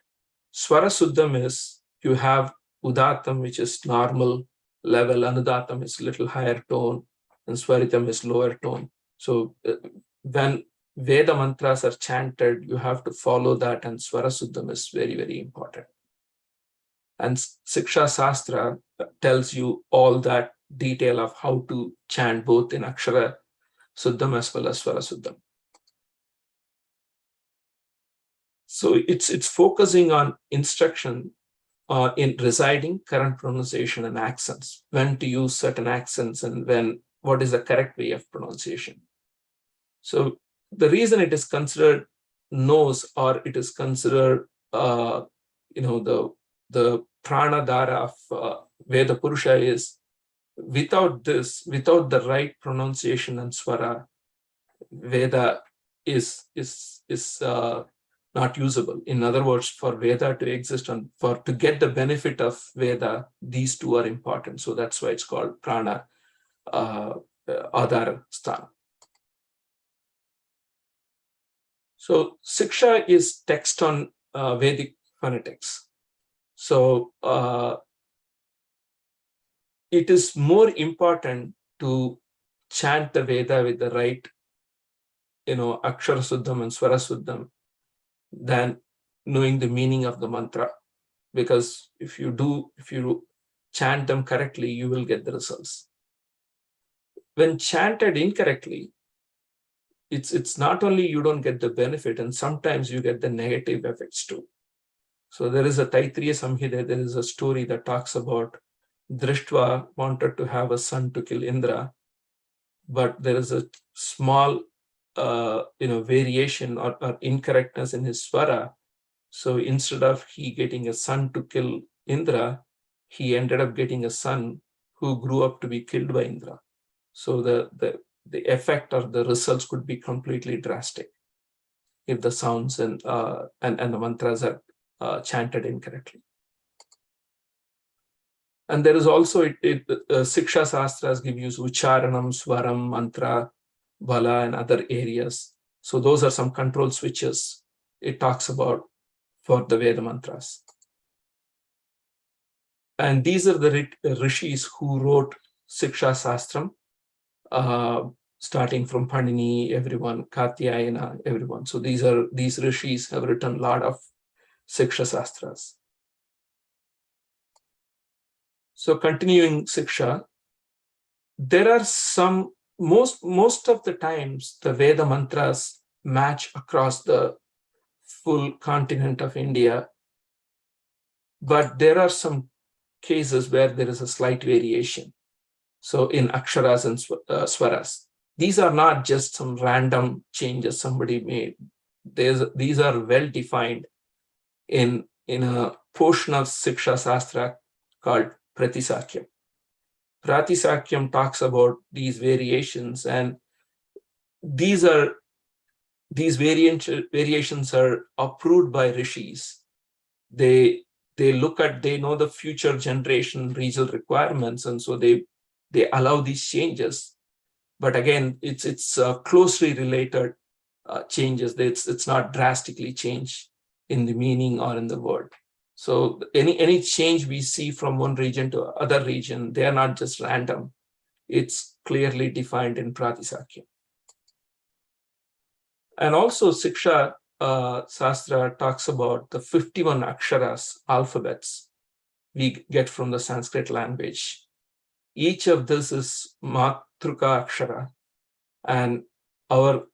Swara Suddham is you have Udatam, which is normal level, Anudatam is little higher tone, and Swaritam is lower tone. So when Veda mantras are chanted, you have to follow that, and Swara Suddham is very, very important. And Shiksha Shastra tells you all that detail of how to chant both in Akshara Suddham as well as Swara Suddham. So it's focusing on instruction in reciting, current pronunciation, and accents, when to use certain accents and what is the correct way of pronunciation. So the reason it is considered nose, or it is considered the pranadhara of Veda Purusha is, without the right pronunciation and swara, Veda is not usable. In other words, for Veda to exist and to get the benefit of Veda, these 2 are important. So that's why it's called prana adhara sthana. So Shiksha is text on Vedic phonetics. So it is more important to chant the Veda with the right, Akshara Suddham and Swara Suddham than knowing the meaning of the mantra. Because if you chant them correctly, you will get the results. When chanted incorrectly, it's not only you don't get the benefit, and sometimes you get the negative effects too. So there is a Taittiriya Samhita, there is a story that talks about Drishtva wanted to have a son to kill Indra, but there is a small variation or incorrectness in his swara. So instead of he getting a son to kill Indra, he ended up getting a son who grew up to be killed by Indra. So the effect or the results could be completely drastic if the sounds and the mantras are chanted incorrectly. And there is also Shiksha Shastras give you Ucharanam, Swaram, Mantra, Bala, and other areas. So those are some control switches it talks about for the Veda mantras. And these are the Rishis who wrote Shiksha Shastram, starting from Panini, everyone, Katyayana, everyone. So these Rishis have written a lot of Shiksha Shastras. So continuing Shiksha, there are some, most of the times the Veda mantras match across the full continent of India, but there are some cases where there is a slight variation. So in aksharas and swaras, these are not just some random changes somebody made. These are well defined in a portion of Shiksha Shastra called Pratisakyam. Pratisakyam talks about these variations, and these variations are approved by Rishis. They know the future generation regional requirements, and so they allow these changes. But again, it's closely related changes. It's not drastically changed in the meaning or in the word. So any change we see from one region to other region, they are not just random. It's clearly defined in Pratisakya. And also Shiksha Shastra talks about the 51 aksharas, alphabets, we get from the Sanskrit language. Each of this is Matruka Akshara, and our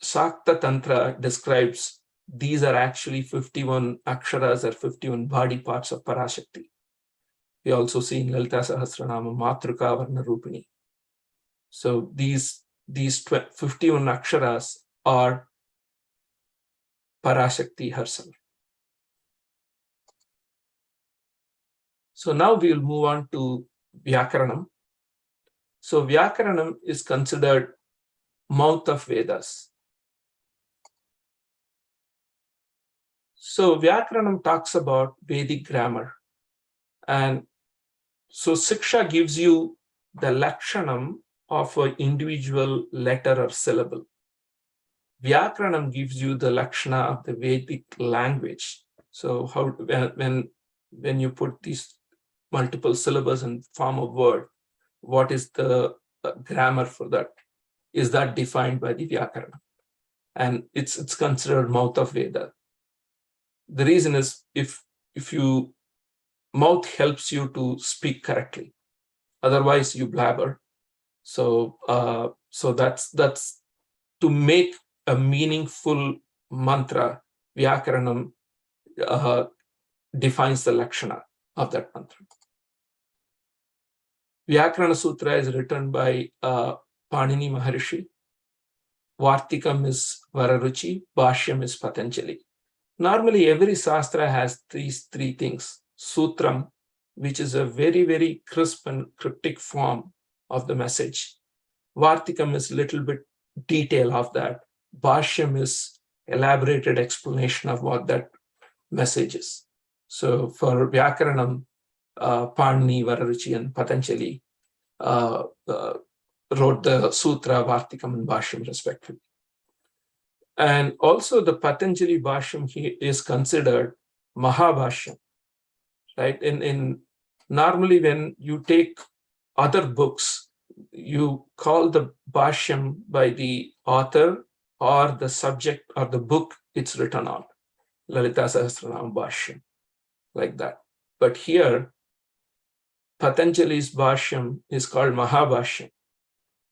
Shakta Tantra describes these are actually 51 aksharas or 51 body parts of Parashakti. We also see in Lalita Sahasranama Matruka Varna Rupini. So these 51 aksharas are Parashakti herself. So now we will move on to Vyakarnam. So Vyakarnam is considered mouth of Vedas. So Vyakarnam talks about Vedic grammar. And so Shiksha gives you the lakshanam of an individual letter or syllable. Vyakarnam gives you the lakshana of the Vedic language. So how when you put these multiple syllables in form of word, what is the grammar for that? Is that defined by the Vyakarna? And it's considered mouth of Veda. The reason is if you mouth helps you to speak correctly, otherwise you blabber. So that's to make a meaningful mantra. Vyakaranam defines the lakshana of that mantra. Vyakarana Sutra is written by Panini Maharishi. Vartikam is Vararuchi, Bhashyam is Patanjali. Normally, every Shastra has these three things. Sutram, which is a very, very crisp and cryptic form of the message. Vartikam is a little bit detail of that. Bhashyam is elaborated explanation of what that message is. So for Vyakaranam, Panini, Vararuchi, and Patanjali wrote the Sutra, Vartikam, and Bhashyam respectively. And also the Patanjali Bhashyam is considered Mahabhashyam, right? In normally when you take other books, you call the Bhashyam by the author or the subject or the book it's written on. Lalita Sahasranam Bhashyam, like that. But here, Patanjali's Bhashyam is called Mahabhashyam.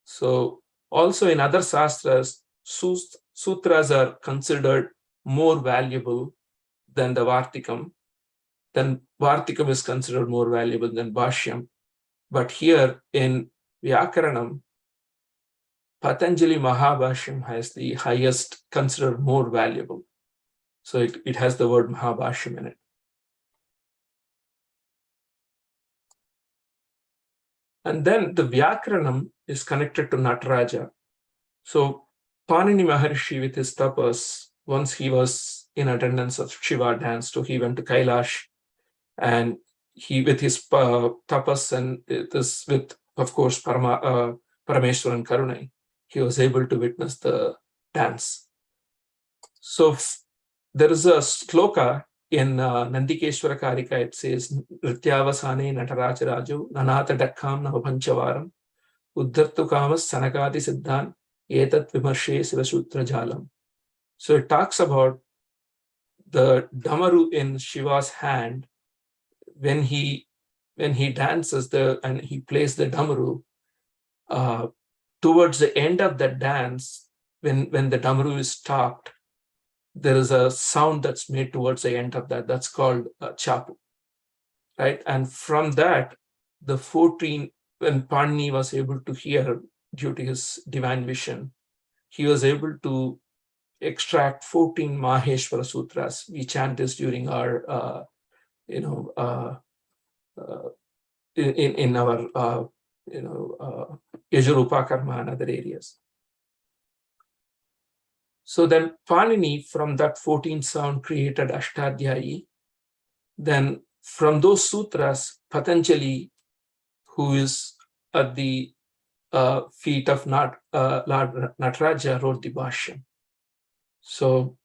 So also in other Shastras, sutras are considered more valuable than the Vartikam. Then Vartikam is considered more valuable than Bhashyam. But here in Vyakaranam, Patanjali Mahabhashyam has the highest, considered more valuable. So it has the word Mahabhashyam in it. And then the Vyakaranam is connected to Nataraja. So Panini Maharishi with his tapas, once he was in attendance of Shiva dance, so he went to Kailash, and he with his tapas and this with, of course, Parameshwaran Karunai, he was able to witness the dance. So there is a sloka in Nandikeshwara Karika. It says, Nrityavasane Nataraja Raju Nanata Dakkam Navapanchavaram Uddhartu Kamas Sanakadi Siddhan Etat Vimarshe Sivasutra Jalam. So it talks about the Damaru in Shiva's hand when he dances and he plays the Damaru. Towards the end of the dance, when the Damaru is stopped, there is a sound that's made towards the end of that. That's called chapu, right? And from that, the 14, when Panini was able to hear due to his divine vision, he was able to extract 14 Maheshwara Sutras. We chant this during our, in our, Yajur Upakarma and other areas. So then Panini, from that 14 sound, created Ashtadhyayi. Then from those sutras, Patanjali, who is at the feet of Lord Nataraja wrote the Bhashyam. So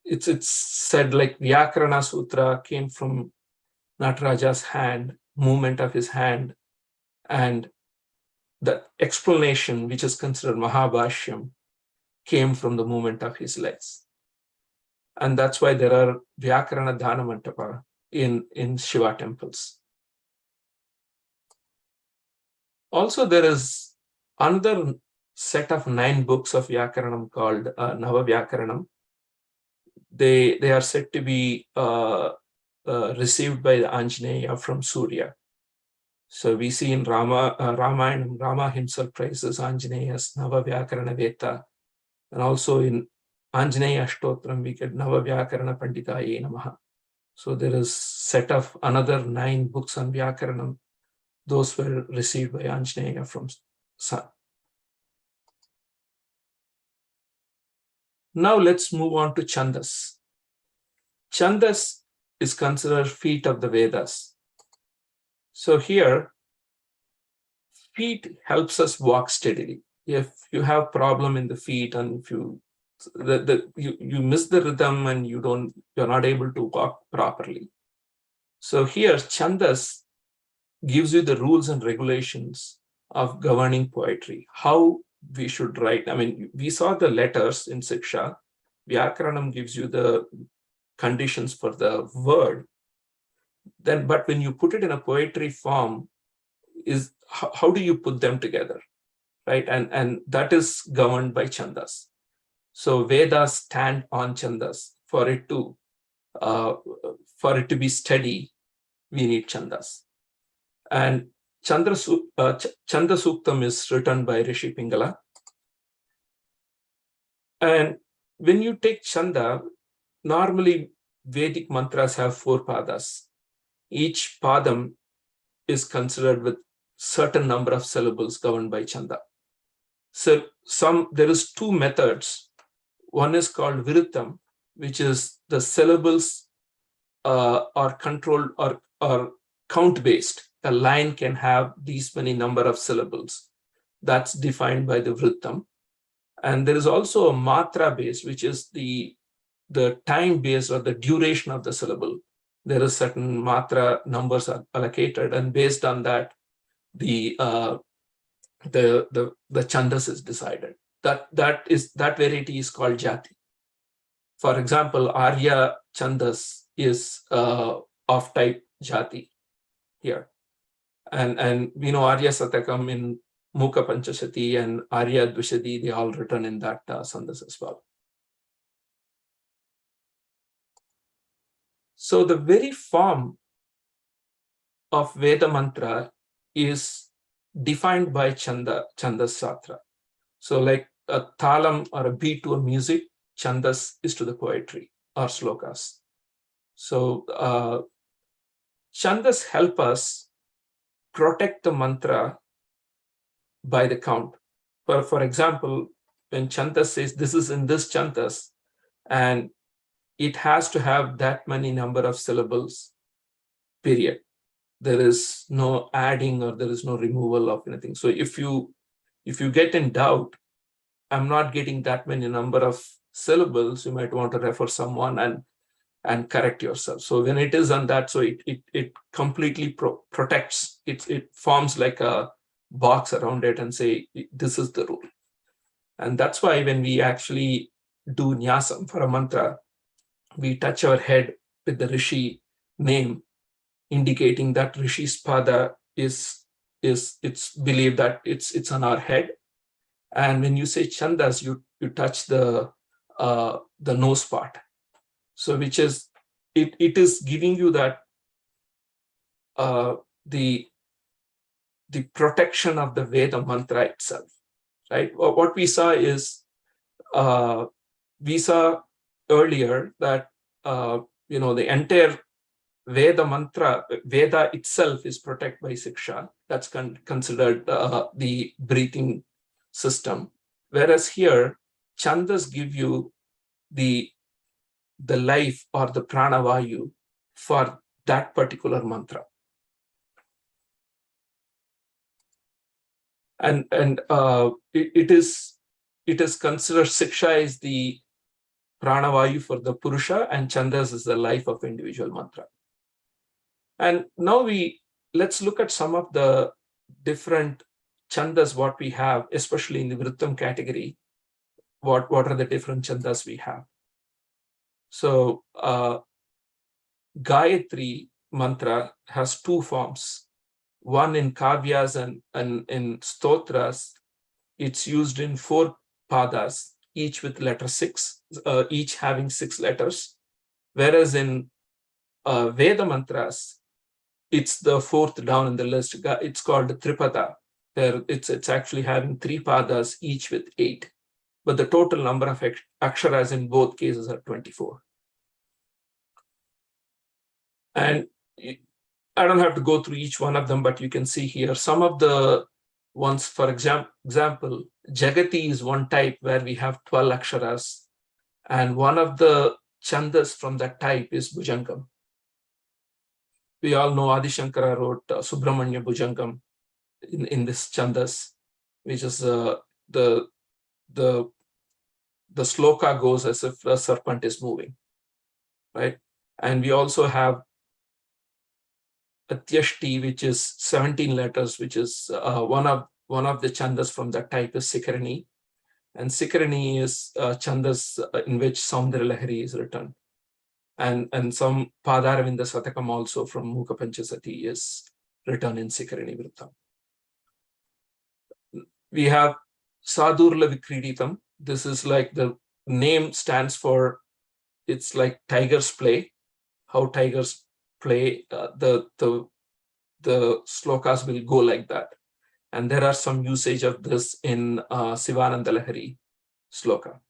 it's said like Vyakarna Sutra came from Nataraja's hand, movement of his hand, and the explanation, which is considered Mahabhashyam, came from the movement of his legs. And that's why there are Vyakarna Dhana Mantapa in Shiva temples. Also, there is another set of 9 books of Vyakarnam called Nava Vyakaranam. They are said to be received by the Anjaneya from Surya. So we see in Ramayana, Rama himself praises Anjaneya's Nava Vyakarana Veta. And also in Anjaneya Ashtotram, we get Nava Vyakarana Panditaye Namaha. So there is set of another 9 books on Vyakaranam. Those were received by Anjaneya from Sun. Now let's move on to Chandas. Chandas is considered feet of the Vedas. So here, feet helps us walk steadily. If you have problem in the feet and if you miss the rhythm and you're not able to walk properly. So here, Chandas gives you the rules and regulations of governing poetry, how we should write. I mean, we saw the letters in Sheeksha. Vyakaranam gives you the conditions for the word. But when you put it in a poetry form, how do you put them together, right? And that is governed by Chandas. So Vedas stand on Chandas. For it to be steady, we need Chandas. And Chanda Suktam is written by Rishi Pingala. And when you take Chanda, normally Vedic mantras have 4 padas. Each padam is considered with certain number of syllables governed by Chanda. So there is 2 methods. One is called Virutham, which is the syllables are controlled or count based. A line can have these many number of syllables. That's defined by the Vritam. And there is also a matra based, which is the time based or the duration of the syllable. There is certain matra numbers are allocated, and based on that, the chandas is decided. That variety is called jati. For example, Arya Chandas is of type jati here. And we know Arya Satakam in Mukha Panchashati and Arya Dvishadi, they all written in that Chandas as well. So the very form of Veda mantra is defined by Chandas Satra. So like a talam or a beat to a music, Chandas is to the poetry or slokas. So Chandas help us protect the mantra by the count. For example, when Chandas says this is in this Chandas, and it has to have that many number of syllables, period. There is no adding or there is no removal of anything. So if you get in doubt, I'm not getting that many number of syllables, you might want to refer someone and correct yourself. So when it is on that, so it completely protects. It forms like a box around it and say, this is the rule. And that's why when we actually do nyasam for a mantra, we touch our head with the Rishi name, indicating that Rishi's pada it's believed that it's on our head. And when you say chandas, you touch the nose part. So which is it is giving you that the protection of the Veda mantra itself, right? What we saw is we saw earlier that the entire Veda mantra, Veda itself is protected by Sheeksha. That's considered the breathing system. Whereas here, Chandas give you the life or the pranavayu for that particular mantra. it is considered Shiksha is the pranavayu for the Purusha, and Chandas is the life of individual mantra. And now let's look at some of the different Chandas what we have, especially in the Niruktham category. What are the different Chandas we have? So Gayatri mantra has two forms. One in kavyas and in stotras, it's used in 4 padas, each with letter 6, each having 6 letters. Whereas in Veda mantras, it's the 4th down in the list. It's called Tripada. It's actually having 3 padas, each with 8. But the total number of aksharas in both cases are 24. And I don't have to go through each one of them, but you can see here some of the ones. For example, Jagati is one type where we have 12 aksharas, and one of the chandas from that type is Bhujangam. We all know Adi Shankara wrote Subramanya Bhujangam in this chandas, which is the sloka goes as if a serpent is moving, right? And we also have Atyashti, which is 17 letters, which is one of the chandas from that type is Sikarani. And Sikarani is chandas in which Saundara Lahari is written. And some Padaravinda Satakam also from Mukha Panchasati is written in Sikarani Vrittam. We have Sadurla Vikriditam. This is like the name stands for, it's like tigers play, how tigers play. The slokas will go like that. And there are some usage of this in Sivananda Lahari sloka.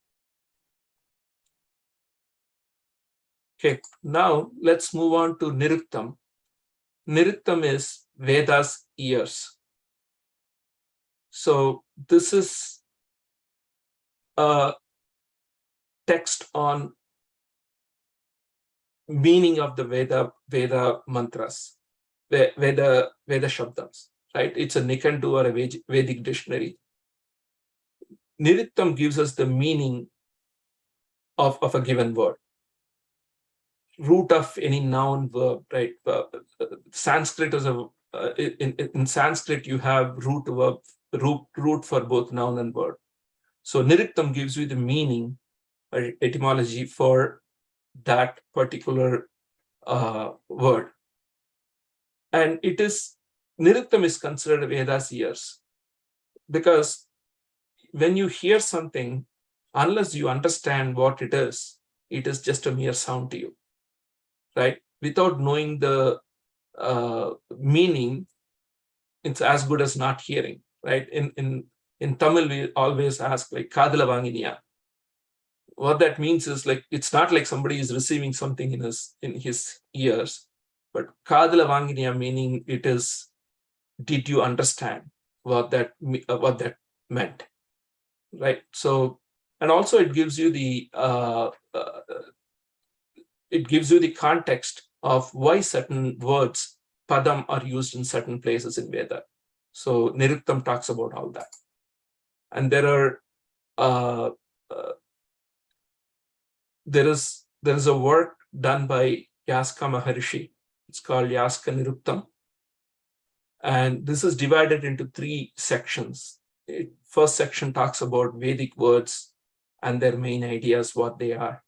Okay, now let's move on to Niruktham. Niruktham is Vedas ears. So this is a text on meaning of the Veda mantras, Veda Shabdams, right? It's a Nikandu or a Vedic dictionary. Niruktham gives us the meaning of a given word. Root of any noun, verb, right? Sanskrit is in Sanskrit you have root for both noun and verb. So Niruktham gives you the meaning or etymology for that particular word. And Niruktham is considered Vedas ears, because when you hear something, unless you understand what it is just a mere sound to you, right? Without knowing the meaning, it's as good as not hearing, right? In Tamil, we always ask like Kadala Vanginiya. What that means is like, it's not like somebody is receiving something in his ears, but Kadala Vanginiya meaning it is, did you understand what that meant, right? So, and also it gives you the context of why certain words, padam, are used in certain places in Veda. So Niruktham talks about all that. And there is a work done by Yaska Maharishi. It's called Yaska Niruktham. And this is divided into 3 sections. First section talks about Vedic words and their main ideas, what they are.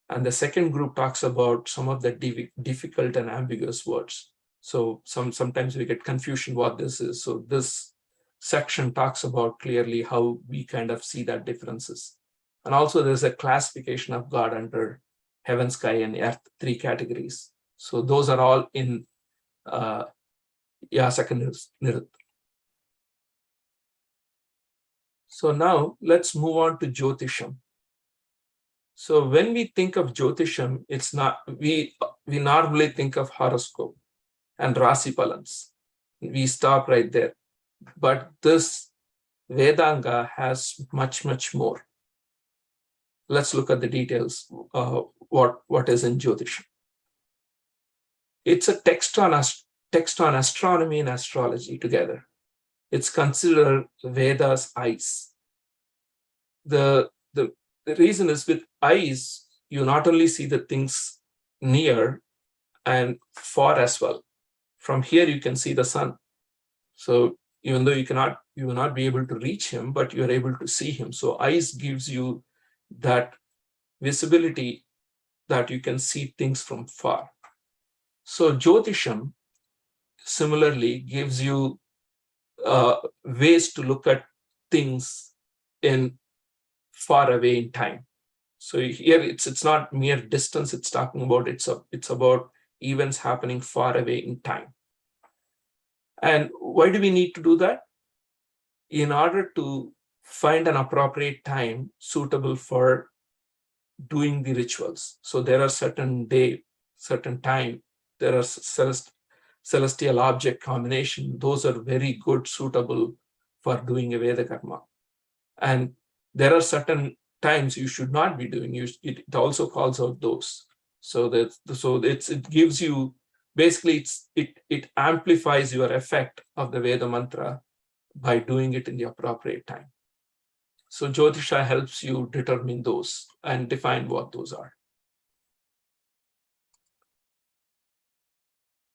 And the second group talks about some of the difficult and ambiguous words. So sometimes we get confusion what this is. So this section talks about clearly how we kind of see that differences. And also there's a classification of God under heaven, sky, and earth, 3 categories. So those are all in Yasaka Niruktham. So now let's move on to Jyothisham. So when we think of Jyothisham, it's not, we normally think of horoscope and Rasi Palans. We stop right there. But this Vedanga has much, much more. Let's look at the details. What is in Jyothisham? It's a text on astronomy and astrology together. It's considered Veda's eyes. The reason is, with eyes, you not only see the things near and far as well. From here, you can see the sun. So even though you will not be able to reach him, but you are able to see him. So eyes gives you that visibility that you can see things from far. So Jyothisham similarly gives you ways to look at things in far away in time. So here it's not mere distance it's talking about, it's about events happening far away in time. And why do we need to do that? In order to find an appropriate time suitable for doing the rituals. So there are certain day, certain time, there are celestial object combination. Those are very good, suitable for doing a Veda karma. And there are certain times you should not be doing. It also calls out those. So it gives you, basically it amplifies your effect of the Veda mantra by doing it in the appropriate time. So Jyotisha helps you determine those and define what those are.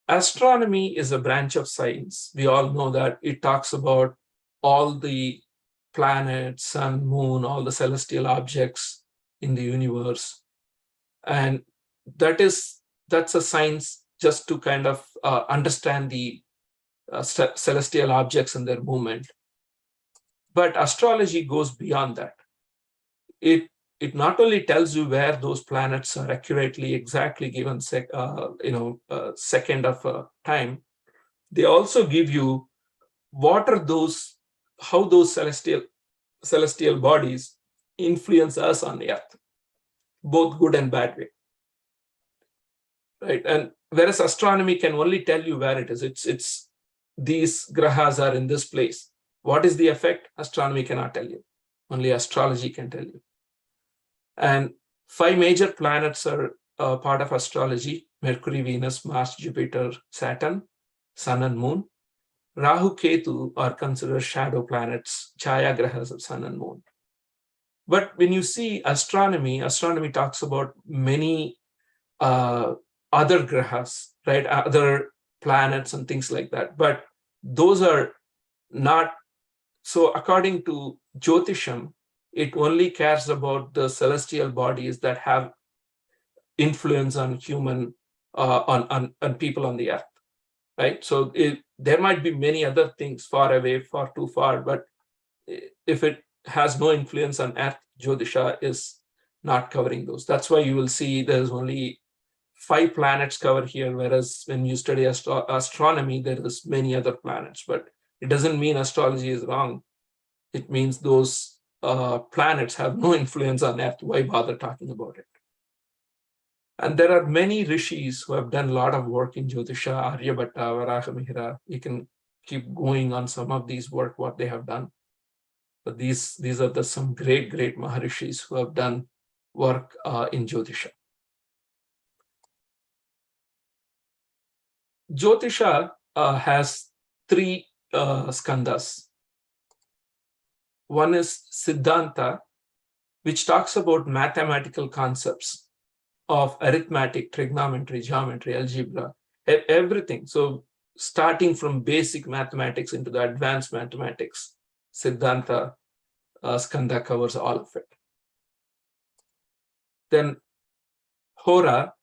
Astronomy is a branch of science. We all know that. It talks about all the planets, sun, moon, all the celestial objects in the universe. And that's a science just to kind of understand the celestial objects and their movement. But astrology goes beyond that. It not only tells you where those planets are accurately, exactly given second of time, they also give you what are those, how those celestial bodies influence us on the earth, both good and bad way. Right? And whereas astronomy can only tell you where it is, it's these grahas are in this place. What is the effect? Astronomy cannot tell you. Only astrology can tell you. And 5 major planets are part of astrology: Mercury, Venus, Mars, Jupiter, Saturn, Sun and Moon. Rahu, Ketu are considered shadow planets, chaya grahas of Sun and Moon. But when you see astronomy talks about many other grahas, right? Other planets and things like that. But those are not, so according to Jyothisham, it only cares about the celestial bodies that have influence on human, on people on the earth, right? So there might be many other things far away, far too far, but if it has no influence on earth, Jyotisha is not covering those. That's why you will see there's only 5 planets covered here, whereas when you study astronomy, there is many other planets. But it doesn't mean astrology is wrong. It means those planets have no influence on earth. Why bother talking about it? And there are many rishis who have done a lot of work in Jyotisha, Aryabhatta, Varahamihira. You can keep going on some of these work, what they have done. But these are some great Maharishis who have done work in Jyotisha. Jyotisha has 3 skandhas. One is Siddhanta, which talks about mathematical concepts of arithmetic, trigonometry, geometry, algebra, everything. So starting from basic mathematics into the advanced mathematics, Siddhanta skandha covers all of it. Then Hora,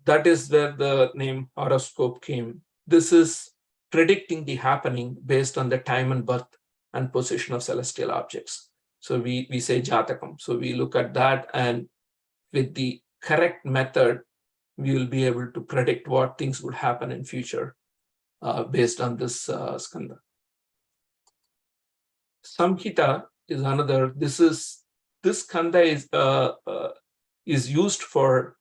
that is where the name horoscope came. This is predicting the happening based on the time and birth and position of celestial objects. So we say Jatakam. So we look at that, and with the correct method, we will be able to predict what things would happen in future based on this skandha. Samhita is another. This skandha is used for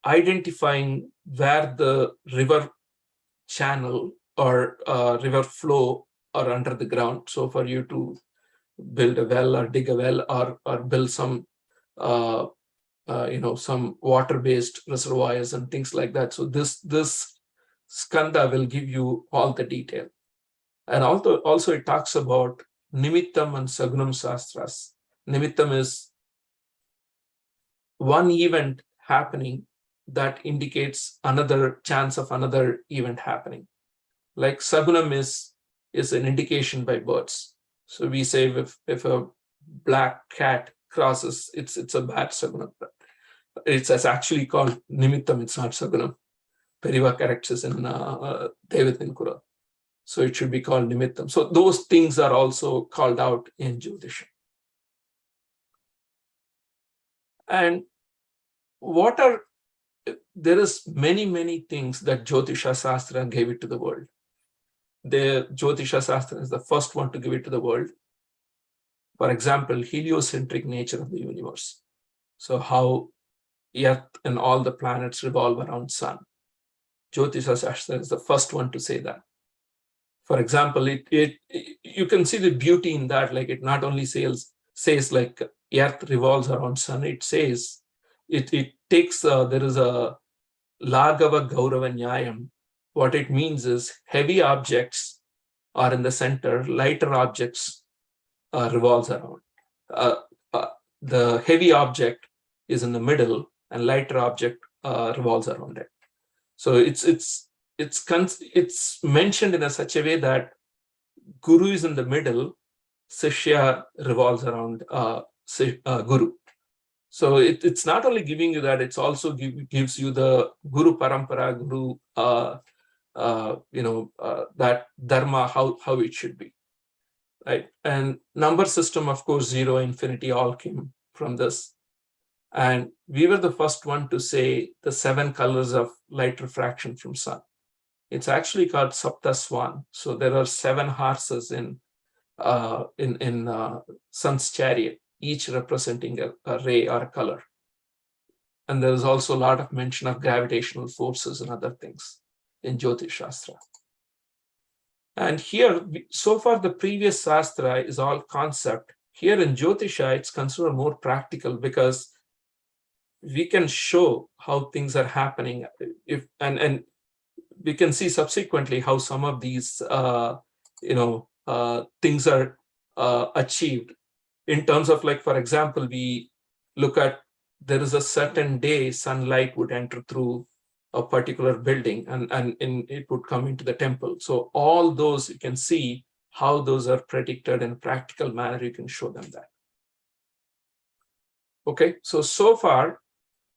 identifying where the river channel or river flow are under the ground. So for you to build a well or dig a well or build some some water-based reservoirs and things like that. So this skandha will give you all the detail. And also it talks about Nimittam and Sagunam Shastras. Nimittam is one event happening that indicates another chance of another event happening. Like Sagunam is an indication by birds. So we say if a black cat crosses, it's a bad Sagunam. It's actually called Nimittam, it's not Sagunam. Periva corrects us in Devathinkura. So it should be called Nimittam. So those things are also called out in Jyothisham. And there is many things that Jyotisha Shastra gave it to the world. The Jyotisha Shastra is the first one to give it to the world. For example, heliocentric nature of the universe. So how Earth and all the planets revolve around sun. Jyotisha Shastra is the first one to say that. For example, you can see the beauty in that, like it not only says like Earth revolves around sun, it says, it takes, there is a Lagava Gaurava Nyayam. What it means is heavy objects are in the center, lighter objects revolves around. The heavy object is in the middle and lighter object revolves around it. So it's mentioned in such a way that Guru is in the middle, Sishya revolves around Guru. So it's not only giving you that, it's also gives you the Guru Parampara, Guru, that Dharma, how it should be. Right? And number system, of course, 0, infinity, all came from this. And we were the first one to say the 7 colors of light refraction from sun. It's actually called Sapta Swan. So there are 7 horses in sun's chariot, each representing a ray or a color. And there is also a lot of mention of gravitational forces and other things in Jyotish Shastra. And here, so far the previous Shastra is all concept. Here in Jyotisha, it's considered more practical because we can show how things are happening. And we can see subsequently how some of these things are achieved in terms of, like, for example, we look at, there is a certain day sunlight would enter through a particular building and it would come into the temple. So all those, you can see how those are predicted in a practical manner. You can show them that. Okay, so far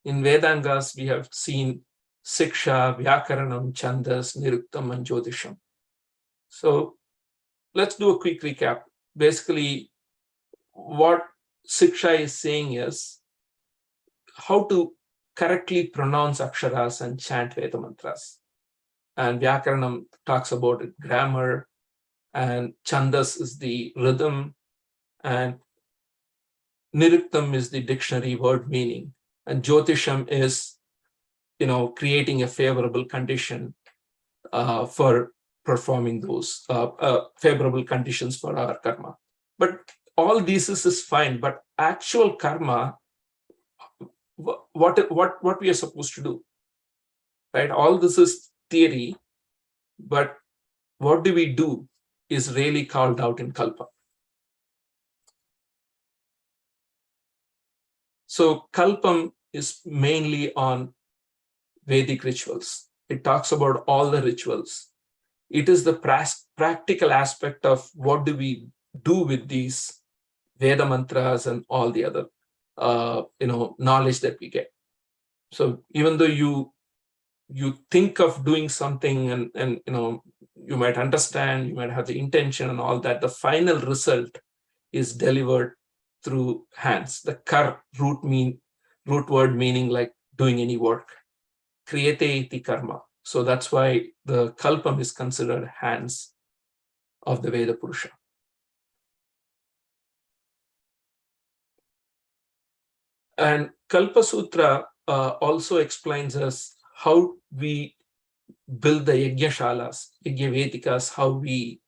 in Vedaangas, we have seen Sheeksha, Vyakarnam, Chandas, Niruktham, and Jyothisham. So let's do a quick recap. Basically, what Sheeksha is saying is how to correctly pronounce aksharas and chant Veda mantras. And Vyakarnam talks about grammar, and Chandas is the rhythm, and Niruktham is the dictionary word meaning, and Jyothisham is, creating a favorable condition for performing those favorable conditions for our karma. But all this is fine, but actual karma, what we are supposed to do, right? All this is theory, but what do we do is really called out in Kalpam. So Kalpam is mainly on Vedic rituals. It talks about all the rituals. It is the practical aspect of what do we do with these Veda mantras and all the other knowledge that we get. So even though you think of doing something and you might understand, you might have the intention and all that, the final result is delivered through hands. The kar root word meaning like doing any work. Kriyate iti karma. So that's why the Kalpam is considered hands of the Veda Purusha. And Kalpa Sutra also explains us how we build the Yajnashalas, Yajnavedikas, how we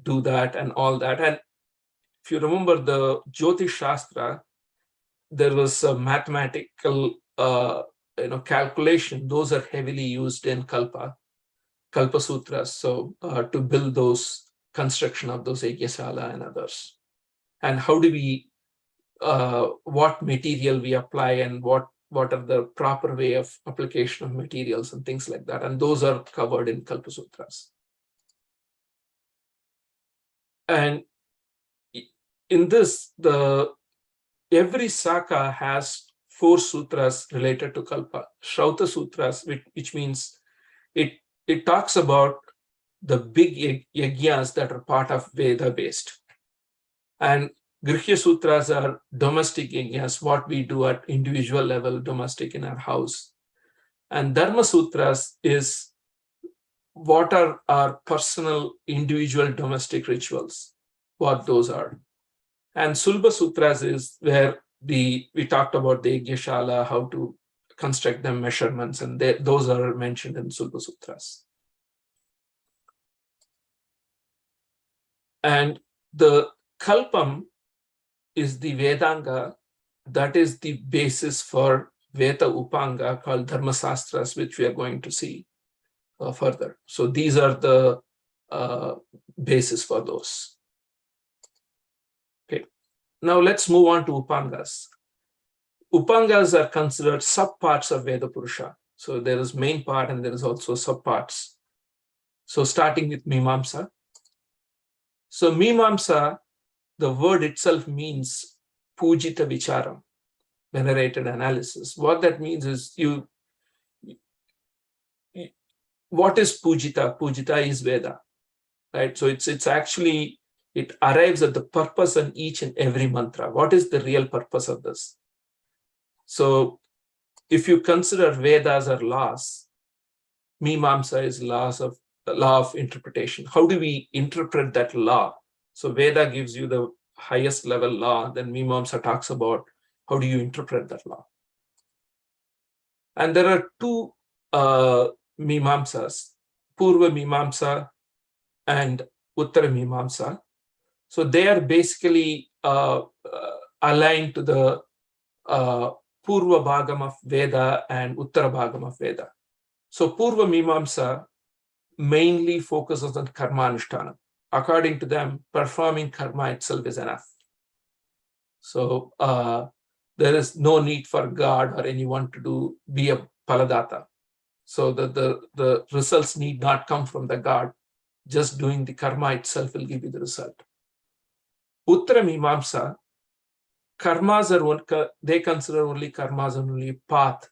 do that and all that. And if you remember the Jyotish Shastra, there was a mathematical calculation. Those are heavily used in Kalpa Sutras. So to build those construction of those Yajnashala and others. And how do we, what material we apply and what are the proper way of application of materials and things like that. And those are covered in Kalpa Sutras. And in this, every Saka has 4 sutras related to Kalpa. Shrauta Sutras, which means it talks about the big yajnas that are part of Veda based. And Grihya Sutras are domestic yajnas, what we do at individual level, domestic in our house. And Dharma Sutras is what are our personal, individual, domestic rituals, what those are. And Sulba Sutras is where we talked about the Yajnashala, how to construct them, measurements, and those are mentioned in Sulba Sutras. And the Kalpam is the Vedanga, that is the basis for Veda Upanga called Dharma Shastras, which we are going to see further. So these are the basis for those. Okay, now let's move on to Upangas. Upangas are considered subparts of Veda Purusha. So there is main part and there is also subparts. So starting with Meemamsa. So Meemamsa, the word itself means Pujita Vicharam, venerated analysis. What that means is what is Pujita? Pujita is Veda, right? So it's actually, it arrives at the purpose in each and every mantra. What is the real purpose of this? So if you consider Vedas are laws, Meemamsa is law of interpretation. How do we interpret that law? So Veda gives you the highest level law, then Meemamsa talks about how do you interpret that law. And there are 2 Meemamsas, Purva Meemamsa and Uttara Meemamsa. So they are basically aligned to the Purva Bhagam of Veda and Uttara Bhagam of Veda. So Purva Meemamsa mainly focuses on karma anushtana. According to them, performing karma itself is enough. So there is no need for God or anyone to be a paladata. So the results need not come from the God. Just doing the karma itself will give you the result. Uttara Meemamsa, karmas are they consider only karmas only a path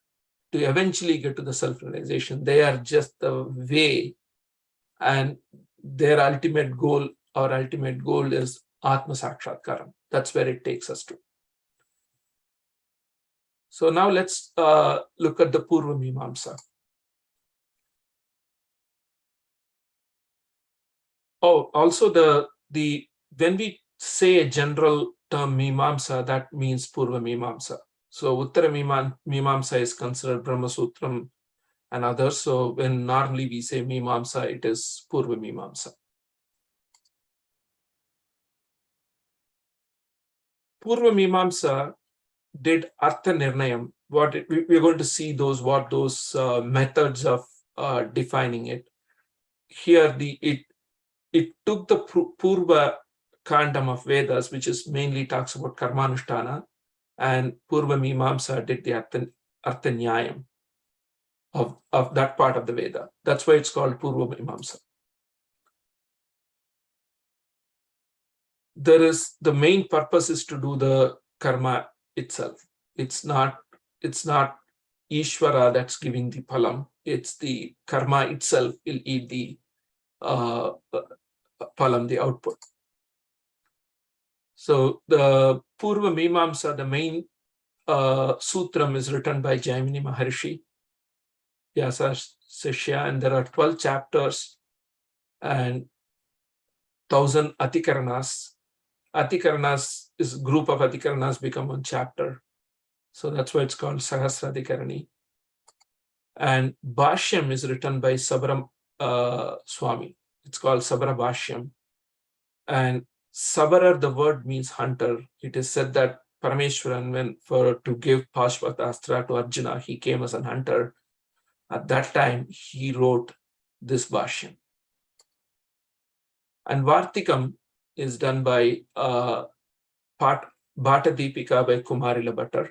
to eventually get to the self-realization. They are just the way, and their ultimate goal, our ultimate goal is Atma Sakshatkaram. That's where it takes us to. So now let's look at the Purva Meemamsa. Oh, also when we say a general term Meemamsa, that means Purva Meemamsa. So Uttara Meemamsa is considered Brahma Sutram and others. So when normally we say Meemamsa, it is Purva Meemamsa. Purva Meemamsa did Artha Nirnayam. We're going to see those methods of defining it. Here it took the Purva Kandam of Vedas, which is mainly talks about Karmanushtana, and Purva Meemamsa did the Artha Nyayam of that part of the Veda. That's why it's called Purva Meemamsa. The main purpose is to do the karma itself. It's not Ishvara that's giving the phalam. It's the karma itself will eat the phalam, the output. So the Purva Meemamsa, the main sutram is written by Jaimini Maharshi, Vyasa Sishya, and there are 12 chapters and 1,000 Atikaranas. Atikaranas is a group of Atikaranas become one chapter. So that's why it's called Sahasradikarani. And Bhashyam is written by Sabara Swami. It's called Sabara Bhashyam. And Sabara, the word means hunter. It is said that Parameshwaran, to give Pashvatastra to Arjuna, he came as a hunter. At that time, he wrote this Bhashyam. And Vartikam is done by Bhatta Deepika by Kumarila Bhattar.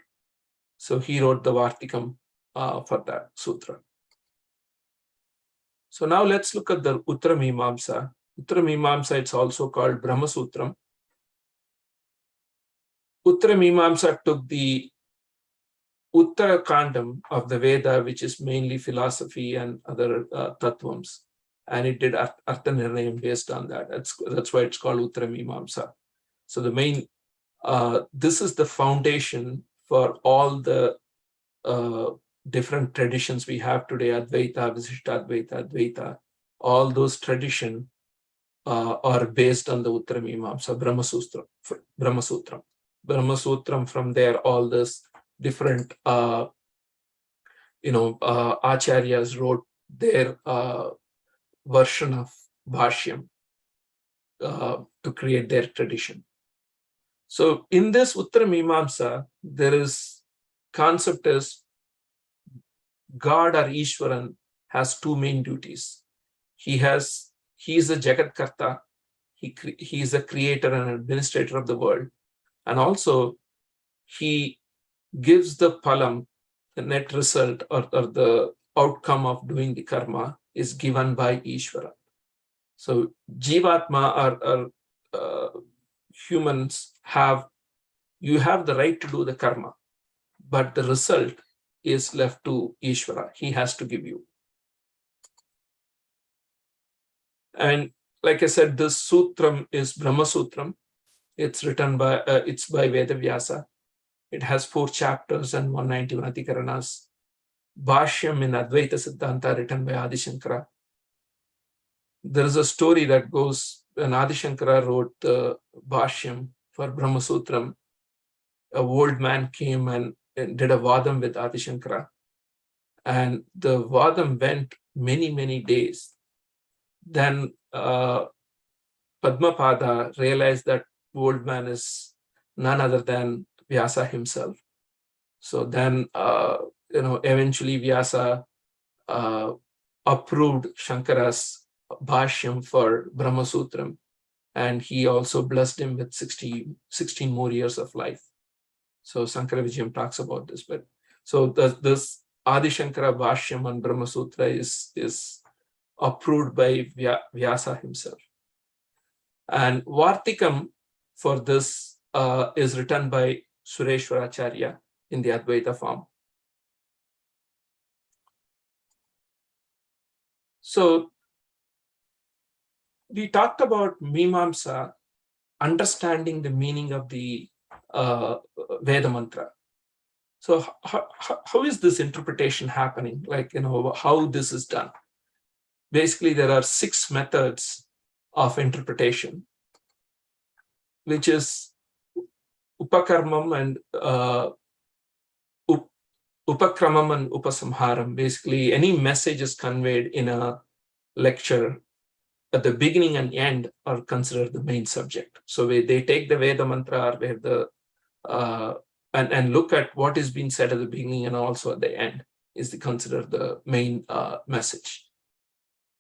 So he wrote the Vartikam for that sutra. So now let's look at the Uttara Meemamsa. Uttara Meemamsa, it's also called Brahma Sutram. Uttara Meemamsa took the Uttara Kandam of the Veda, which is mainly philosophy and other tattvams, and it did Artha Nirnayam based on that. That's why it's called Uttara Meemamsa. So the main, this is the foundation for all the different traditions we have today, Advaita, Visishtadvaita, Advaita. All those traditions are based on the Uttara Meemamsa, Brahma Sutram. Brahma Sutram, from there, all this different, acharyas wrote their version of Bhashyam to create their tradition. So in this Uttara Meemamsa, there is concept is God or Ishwaran has two main duties. He is a Jagat Karta. He is a creator and administrator of the world. And also he gives the palam, the net result or the outcome of doing the karma is given by Ishvara. So Jivatma or humans you have the right to do the karma, but the result is left to Ishvara. He has to give you. And like I said, this sutram is Brahma Sutram. It's written by, it's by Vedavyasa. It has 4 chapters and 191 Adhikaranas. Bhashyam in Advaita Siddhanta written by Adi Shankara. There is a story that goes when Adi Shankara wrote the Bhashyam for Brahma Sutram. A old man came and did a vadam with Adi Shankara. And the vadam went many, many days. Then Padmapada realized that old man is none other than Vyasa himself. So then, eventually Vyasa approved Shankara's Bhashyam for Brahma Sutram, and he also blessed him with 16 more years of life. So Sankara Vijayam talks about this. But so this Adi Shankara Bhashyam on Brahma Sutra is approved by Vyasa himself. And Vartikam for this is written by Sureshwaracharya in the Advaita form. So we talked about Meemamsa, understanding the meaning of the Veda mantra. So how is this interpretation happening? Like, how this is done? Basically, there are 6 methods of interpretation, which is Upakarmam and Upakramam and Upasamharam. Basically, any message is conveyed in a lecture at the beginning and end are considered the main subject. So they take the Veda mantra or where the and look at what is being said at the beginning and also at the end is considered the main message.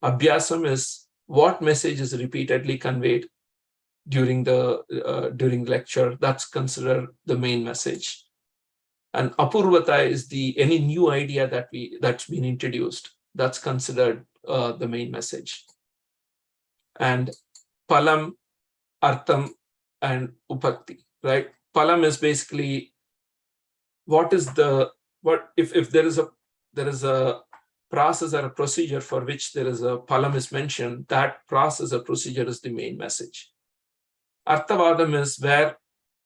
Abhyasam is what message is repeatedly conveyed during the lecture. That's considered the main message. And Apurvata is any new idea that's been introduced. That's considered the main message. And Palam, Artham, and Upakti, right? Palam is basically if there is a process or a procedure for which there is a palam is mentioned, that process or procedure is the main message. Arthavadam is where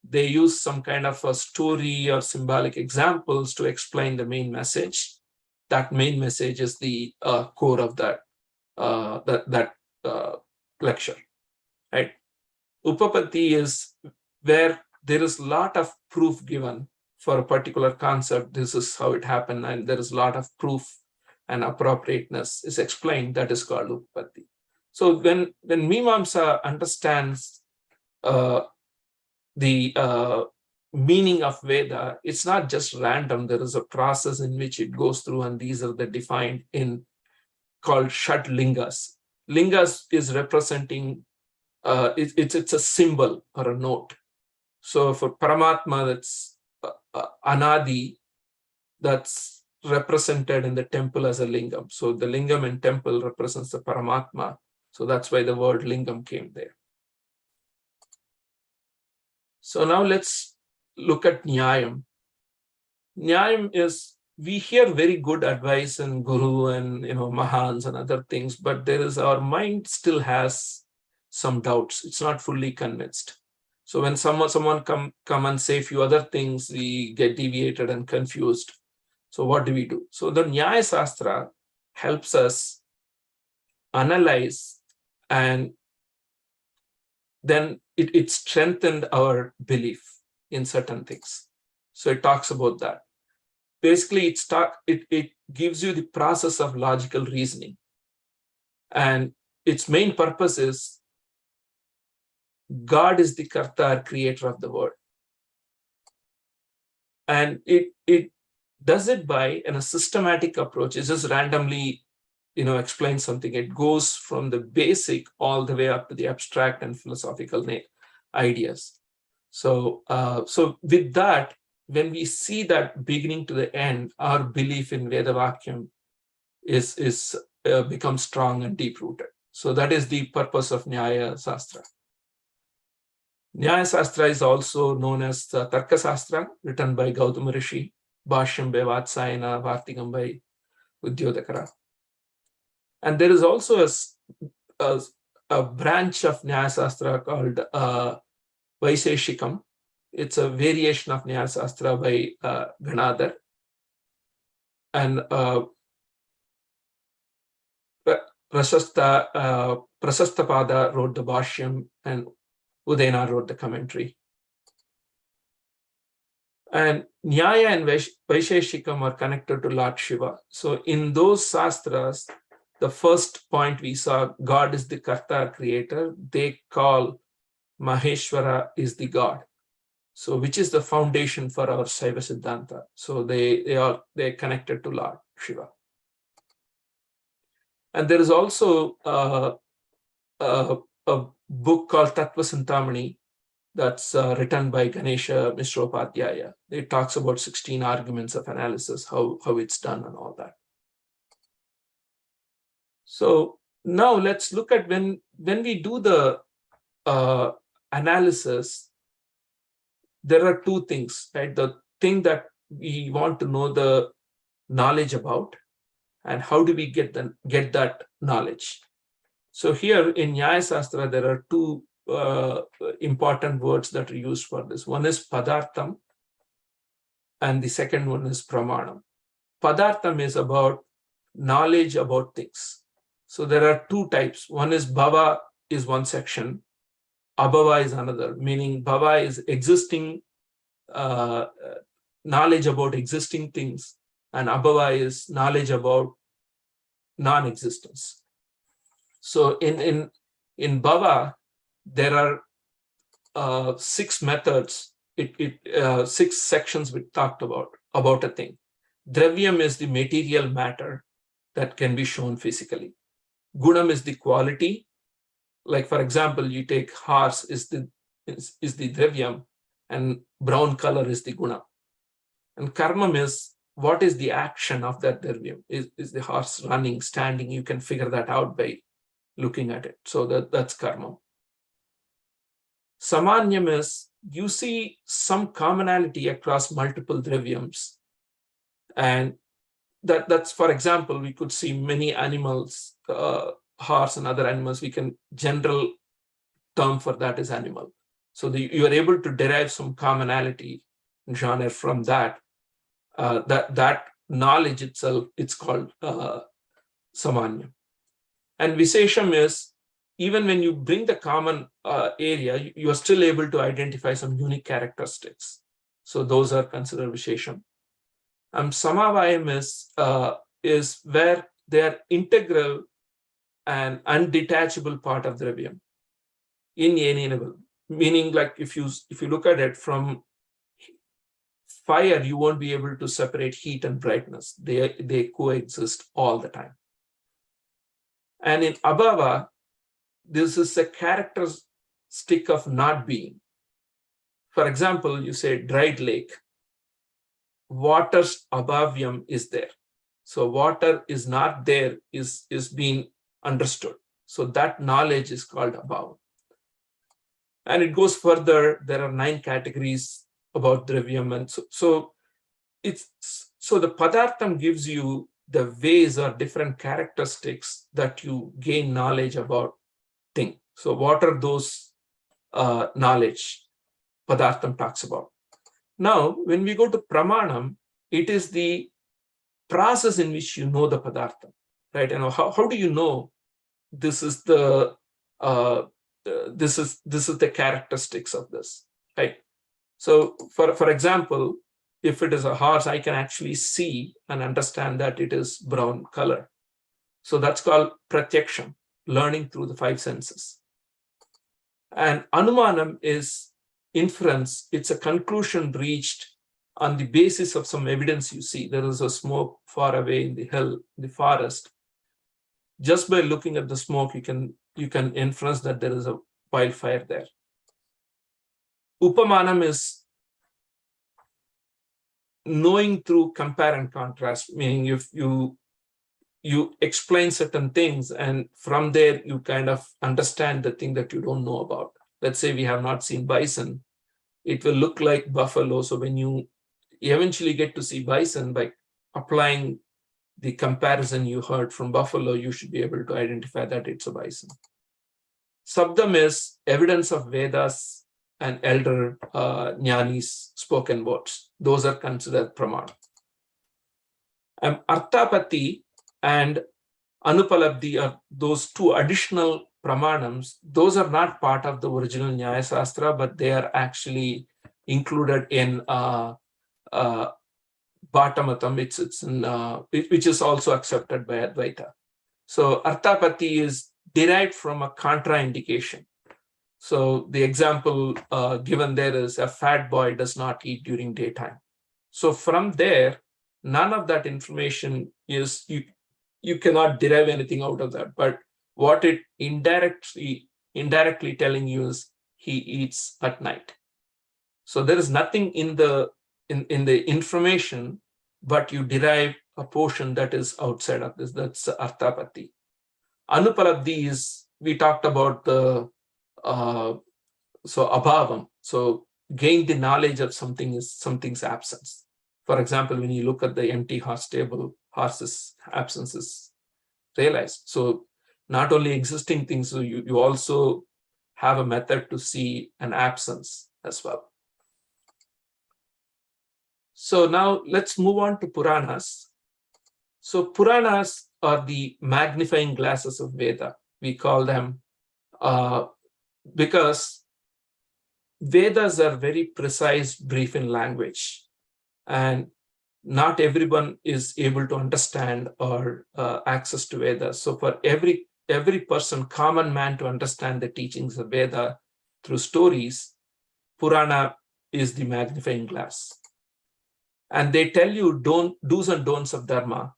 they use some kind of a story or symbolic examples to explain the main message. That main message is the core of that lecture, right? Upapatti is where there is a lot of proof given for a particular concept. This is how it happened, and there is a lot of proof and appropriateness is explained. That is called Upapatti. So when Meemamsa understands the meaning of Veda, it's not just random. There is a process in which it goes through, and these are the defined in called Shat Lingas. Lingas is representing it's a symbol or a note. So for Paramatma, that's Anadi, that's represented in the temple as a lingam. So the lingam in temple represents the Paramatma. So that's why the word lingam came there. So now let's look at Nyayam. Nyayam is, we hear very good advice and Guru and Mahans and other things, but our mind still has some doubts. It's not fully convinced. So when someone come and say a few other things, we get deviated and confused. So what do we do? So the Nyaya Shastra helps us analyze, and then it strengthened our belief in certain things. So it talks about that. Basically, it gives you the process of logical reasoning. And its main purpose is God is the Karta, creator of the world. And it does it by in a systematic approach. It just randomly explains something. It goes from the basic all the way up to the abstract and philosophical ideas. So with that, when we see that beginning to the end, our belief in Vedavakyam is becomes strong and deep-rooted. So that is the purpose of Nyaya Shastra. Nyaya Shastra is also known as the Tarka Shastra, written by Gautama Rishi, Bhashyam by Vatsayana, Vartikam by Udyodhakara. And there is also a branch of Nyaya Shastra called Vaiseshikam. It's a variation of Nyaya Shastra by Ganadhar. And Prasastapada wrote the Bhashyam, and Udayana wrote the commentary. And Nyaya and Vaisheshikam are connected to Lord Shiva. So in those Shastras, the first point we saw, God is the Karta, creator. They call Maheshwara is the God. So which is the foundation for our Saiva Siddhanta. So they're connected to Lord Shiva. And there is also a book called Tattva Sintamani that's written by Ganesha Mishra Upadhyaya. It talks about 16 arguments of analysis, how it's done and all that. So now let's look at when we do the analysis, there are two things, right? The thing that we want to know the knowledge about, and how do we get that knowledge. So here in Nyaya Shastra, there are two important words that are used for this. One is padartham, and the second one is pramanam. Padartham is about knowledge about things. So there are two types. One is bhava is one section, abhava is another, meaning bhava is existing, knowledge about existing things, and abhava is knowledge about non-existence. So in bhava, there are 6 methods, 6 sections we talked about a thing. Dravyam is the material matter that can be shown physically. Gunam is the quality. Like for example, you take horse is the dravyam, and brown color is the guna. And karmam is what is the action of that dravyam. Is the horse running, standing? You can figure that out by looking at it. So that's karma. Samanyam is you see some commonality across multiple dravyams. And that's, for example, we could see many animals, horse and other animals. We can general term for that is animal. So you are able to derive some commonality in genre from that. That knowledge itself, it's called samanyam. And Visesham is, even when you bring the common area, you are still able to identify some unique characteristics. So those are considered Vishesham. Samavayam is where they are integral and undetachable part of Dravyam, inalienable. Meaning, like if you look at it from fire, you won't be able to separate heat and brightness. They coexist all the time. And in Abhava, this is a stick of not being. For example, you say dried lake, water's abhavyam is there. So water is not there is being understood. So that knowledge is called abhavam. And it goes further. There are 9 categories about dravyam, and so the padartham gives you the ways or different characteristics that you gain knowledge about thing. So what are those knowledge padartham talks about? Now, when we go to pramanam, it is the process in which you know the padartham, right? And how do you know this is the this is the characteristics of this, right? So for example, if it is a horse, I can actually see and understand that it is brown color. So that's called pratyaksham, learning through the 5 senses. And anumanam is inference. It's a conclusion reached on the basis of some evidence you see. There is a smoke far away in the hill, the forest. Just by looking at the smoke, you can inference that there is a wildfire there. Upamanam is knowing through compare and contrast, meaning if you explain certain things and from there you kind of understand the thing that you don't know about. Let's say we have not seen bison. It will look like buffalo. So when you eventually get to see bison, by applying the comparison you heard from buffalo, you should be able to identify that it's a bison. Sabdam is evidence of Vedas and elder jnanis spoken words. Those are considered pramana. Arthapati and Anupalabdhi are those 2 additional pramanams. Those are not part of the original Nyaya Shastra, but they are actually included in Bhattamatam, it's in, which is also accepted by Advaita. So Arthapati is derived from a contraindication. So the example given there is a fat boy does not eat during daytime. So from there, none of that information is, you cannot derive anything out of that. But what it indirectly telling you is he eats at night. So there is nothing in the information, but you derive a portion that is outside of this. That's Arthapati. Anupalabdhi is, we talked about the so abhavam. So gain the knowledge of something's absence. For example, when you look at the empty horse stable, horse's absence is realized. So not only existing things, so you also have a method to see an absence as well. So now let's move on to Puranas. So Puranas are the magnifying glasses of Veda. We call them because Vedas are very precise, brief in language, and not everyone is able to understand or access to Vedas. So for every person, common man, to understand the teachings of Veda through stories, Purana is the magnifying glass. And they tell you do's and don'ts of Dharma.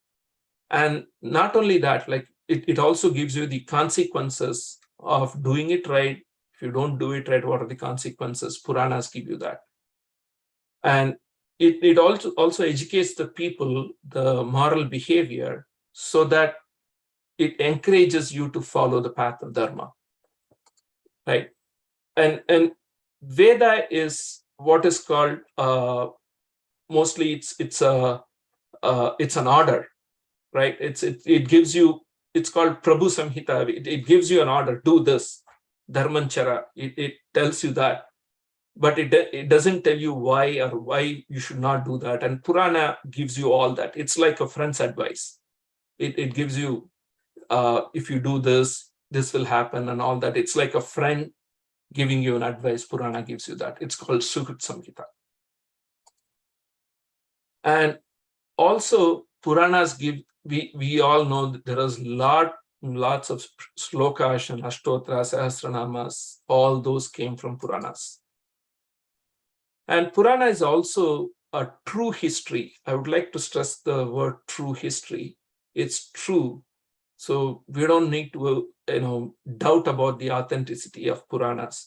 And not only that, like it also gives you the consequences of doing it right. If you don't do it right, what are the consequences? Puranas give you that. And it also educates the people, the moral behavior, so that it encourages you to follow the path of Dharma. Right? And Veda is what is called mostly it's an order, right? It gives you, it's called Prabhu Samhita. It gives you an order, do this, Dharmanchara. It tells you that, but it doesn't tell you why or why you should not do that. And Purana gives you all that. It's like a friend's advice. It gives you, if you do this, this will happen and all that. It's like a friend giving you an advice. Purana gives you that. It's called Sukrit Samhita. And also Puranas give, we all know that there is lots of slokas and ashtotras, sahasranamas, all those came from Puranas. And Purana is also a true history. I would like to stress the word true history. It's true. So we don't need to doubt about the authenticity of Puranas.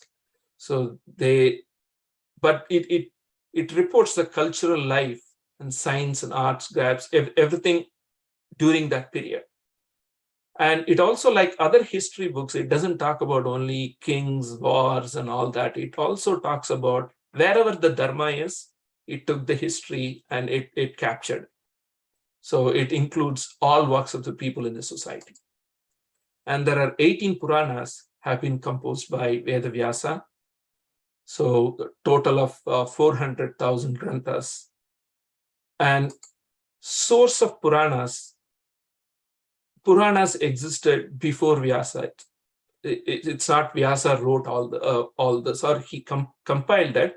So but it reports the cultural life and science and arts, grabs everything during that period. And it also, like other history books, it doesn't talk about only kings, wars, and all that. It also talks about wherever the Dharma is, it took the history and it captured. So it includes all walks of the people in the society. And there are 18 Puranas have been composed by Vedavyasa. So a total of 400,000 granthas. And source of Puranas existed before Vyasa. It's not Vyasa wrote all this, or he compiled it,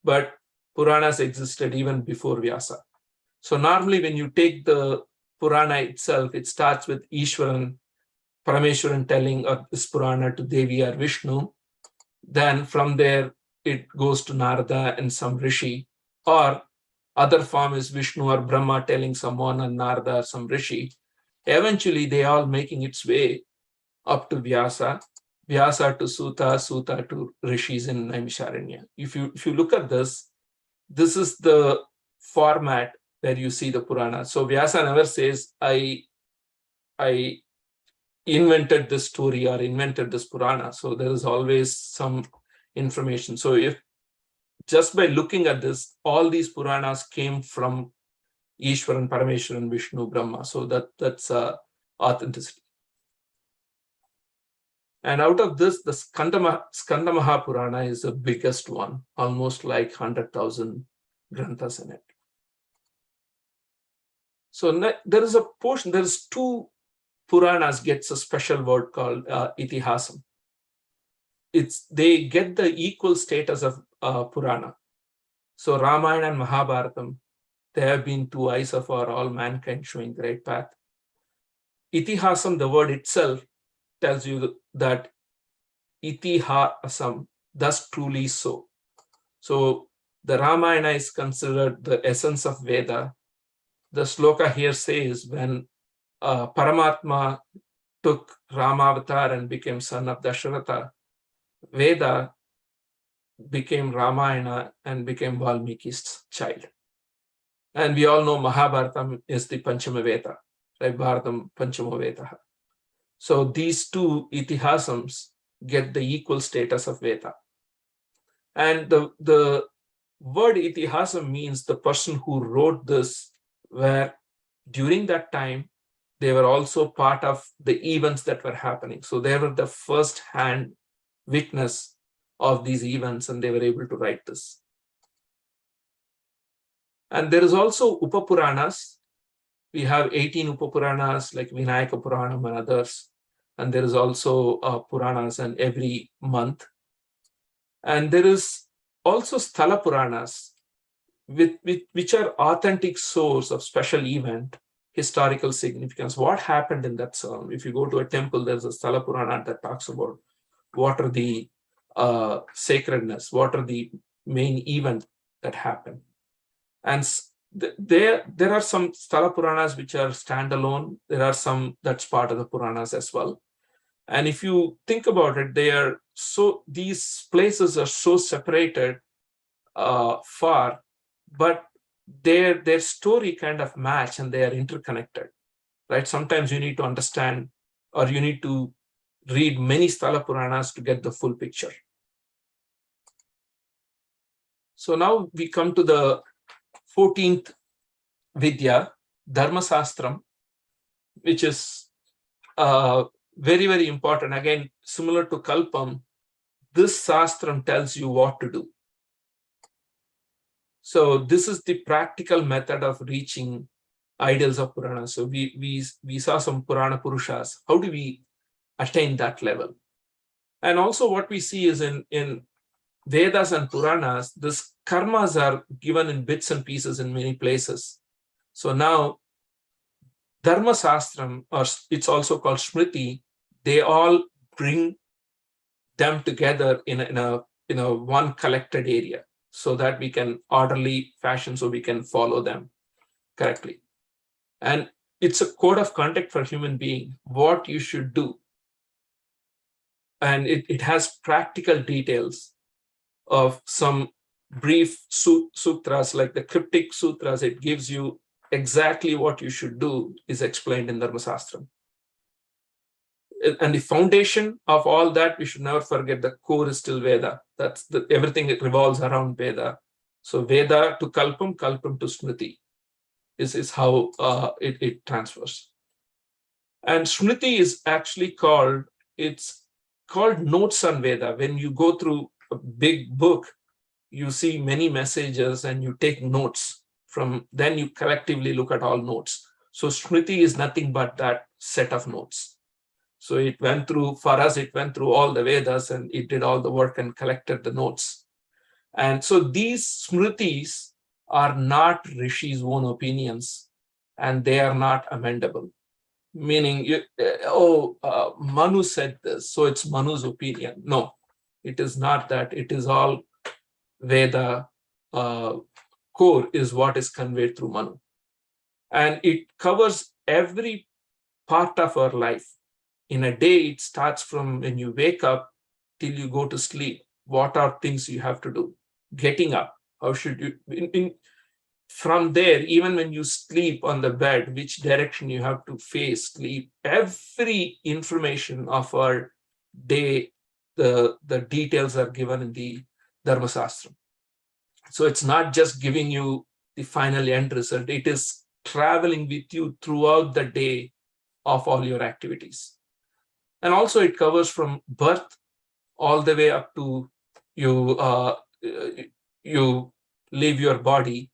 but Puranas existed even before Vyasa. So normally when you take the Purana itself, it starts with Ishwaran, Parameshwaran telling this Purana to Devi or Vishnu. Then from there, it goes to Narada and some Rishi, or other form is Vishnu or Brahma telling someone, and Narada or some Rishi. Eventually, they all making its way up to Vyasa, Vyasa to Suta, Suta to Rishis in Naimisharanya. If you look at this is the format where you see the Purana. So Vyasa never says, I invented this story or invented this Purana. So there is always some information. So if just by looking at this, all these Puranas came from Ishwaran, Parameshwaran, Vishnu, Brahma. So that's authenticity. And out of this, the Skanda Mahapurana is the biggest one, almost like 100,000 granthas in it. So there is a portion, there's two Puranas gets a special word called Itihasam. They get the equal status of Purana. So Ramayana and Mahabharatam, they have been two eyes of all mankind showing the right path. Itihasam, the word itself, tells you that Itihasam, thus truly so. So the Ramayana is considered the essence of Veda. The sloka here says when Paramatma took Ramavatar and became son of Dasharatha, Veda became Ramayana and became Valmiki's child. And we all know Mahabharatam is the Panchama Veda, right? Bharatam Panchama Veda. So these two Itihasams get the equal status of Veda. And the word Itihasam means the person who wrote this, where during that time, they were also part of the events that were happening. So they were the first-hand witness of these events, and they were able to write this. And there is also Upapuranas. We have 18 Upapuranas like Vinayaka Puranam and others. And there is also Puranas and every month. And there is also Sthala Puranas, which are authentic source of special event, historical significance. What happened in that psalm? If you go to a temple, there's a Sthala Purana that talks about what are the sacredness, what are the main event that happened. And there are some Sthala Puranas which are standalone. There are some that's part of the Puranas as well. And if you think about it, these places are so separated far, but their story kind of match and they are interconnected, right? Sometimes you need to understand, or you need to read many Sthala Puranas to get the full picture. So now we come to the 14th Vidya, Dharma Shastram, which is very, very important. Again, similar to Kalpam, this Shastram tells you what to do. So this is the practical method of reaching ideals of Purana. So we saw some Purana Purushas. How do we attain that level? And also what we see is in Vedas and Puranas, this karmas are given in bits and pieces in many places. So now Dharma Shastram, or it's also called Smriti, they all bring them together in a one collected area, so that we can orderly fashion, so we can follow them correctly. And it's a code of conduct for human being, what you should do. And it has practical details. of some brief sutras, like the cryptic sutras. It gives you exactly what you should do is explained in Dharma Shastra. And the foundation of all that, we should never forget, the core is still Veda. That's everything that revolves around Veda. So Veda to Kalpam, Kalpam to Smriti is how it transfers. And Smriti is actually called, it's called notes on Veda. When you go through a big book, you see many messages and you take notes from, then you collectively look at all notes. So Smriti is nothing but that set of notes. So it went through, for us, it went through all the Vedas and it did all the work and collected the notes. And so these Smritis are not Rishis' own opinions, and they are not amendable. Meaning, Manu said this, so it's Manu's opinion. No, it is not that. It is all Veda core is what is conveyed through Manu. And it covers every part of our life. In a day, it starts from when you wake up till you go to sleep. What are things you have to do? Getting up, how should you, from there, even when you sleep on the bed, which direction you have to face, sleep, every information of our day, the details are given in the Dharma Shastra. So it's not just giving you the final end result, it is traveling with you throughout the day of all your activities. And also it covers from birth all the way up to you leave your body.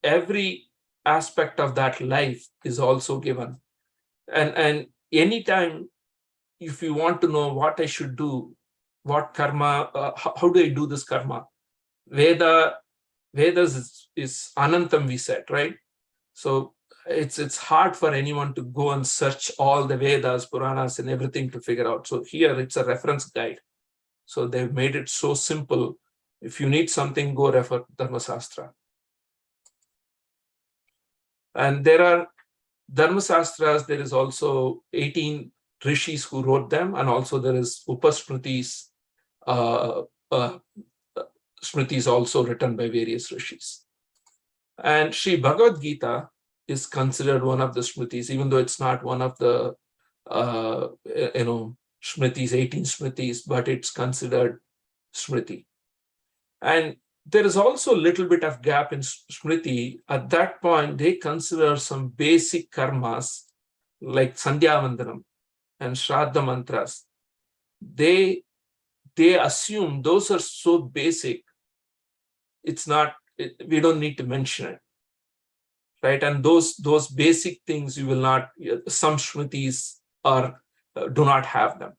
Every aspect of that life is also given. And anytime, if you want to know what I should do, what karma, how do I do this karma? Vedas is Anantam, we said, right? So it's hard for anyone to go and search all the Vedas, Puranas, and everything to figure out. So here it's a reference guide. So they've made it so simple. If you need something, go refer to Dharma Shastra. And there are Dharma Shastras, there is also 18 Rishis who wrote them, and also there is Upasmritis, Smritis also written by various Rishis. And Sri Bhagavad Gita is considered one of the Smritis, even though it's not one of the Smritis, 18 Smritis, but it's considered Smriti. And there is also a little bit of gap in Smriti. At that point, they consider some basic karmas like Sandhya Vandanam and Shraddha mantras. They assume those are so basic, we don't need to mention it, right? And those basic things you will not, some Smritis do not have them.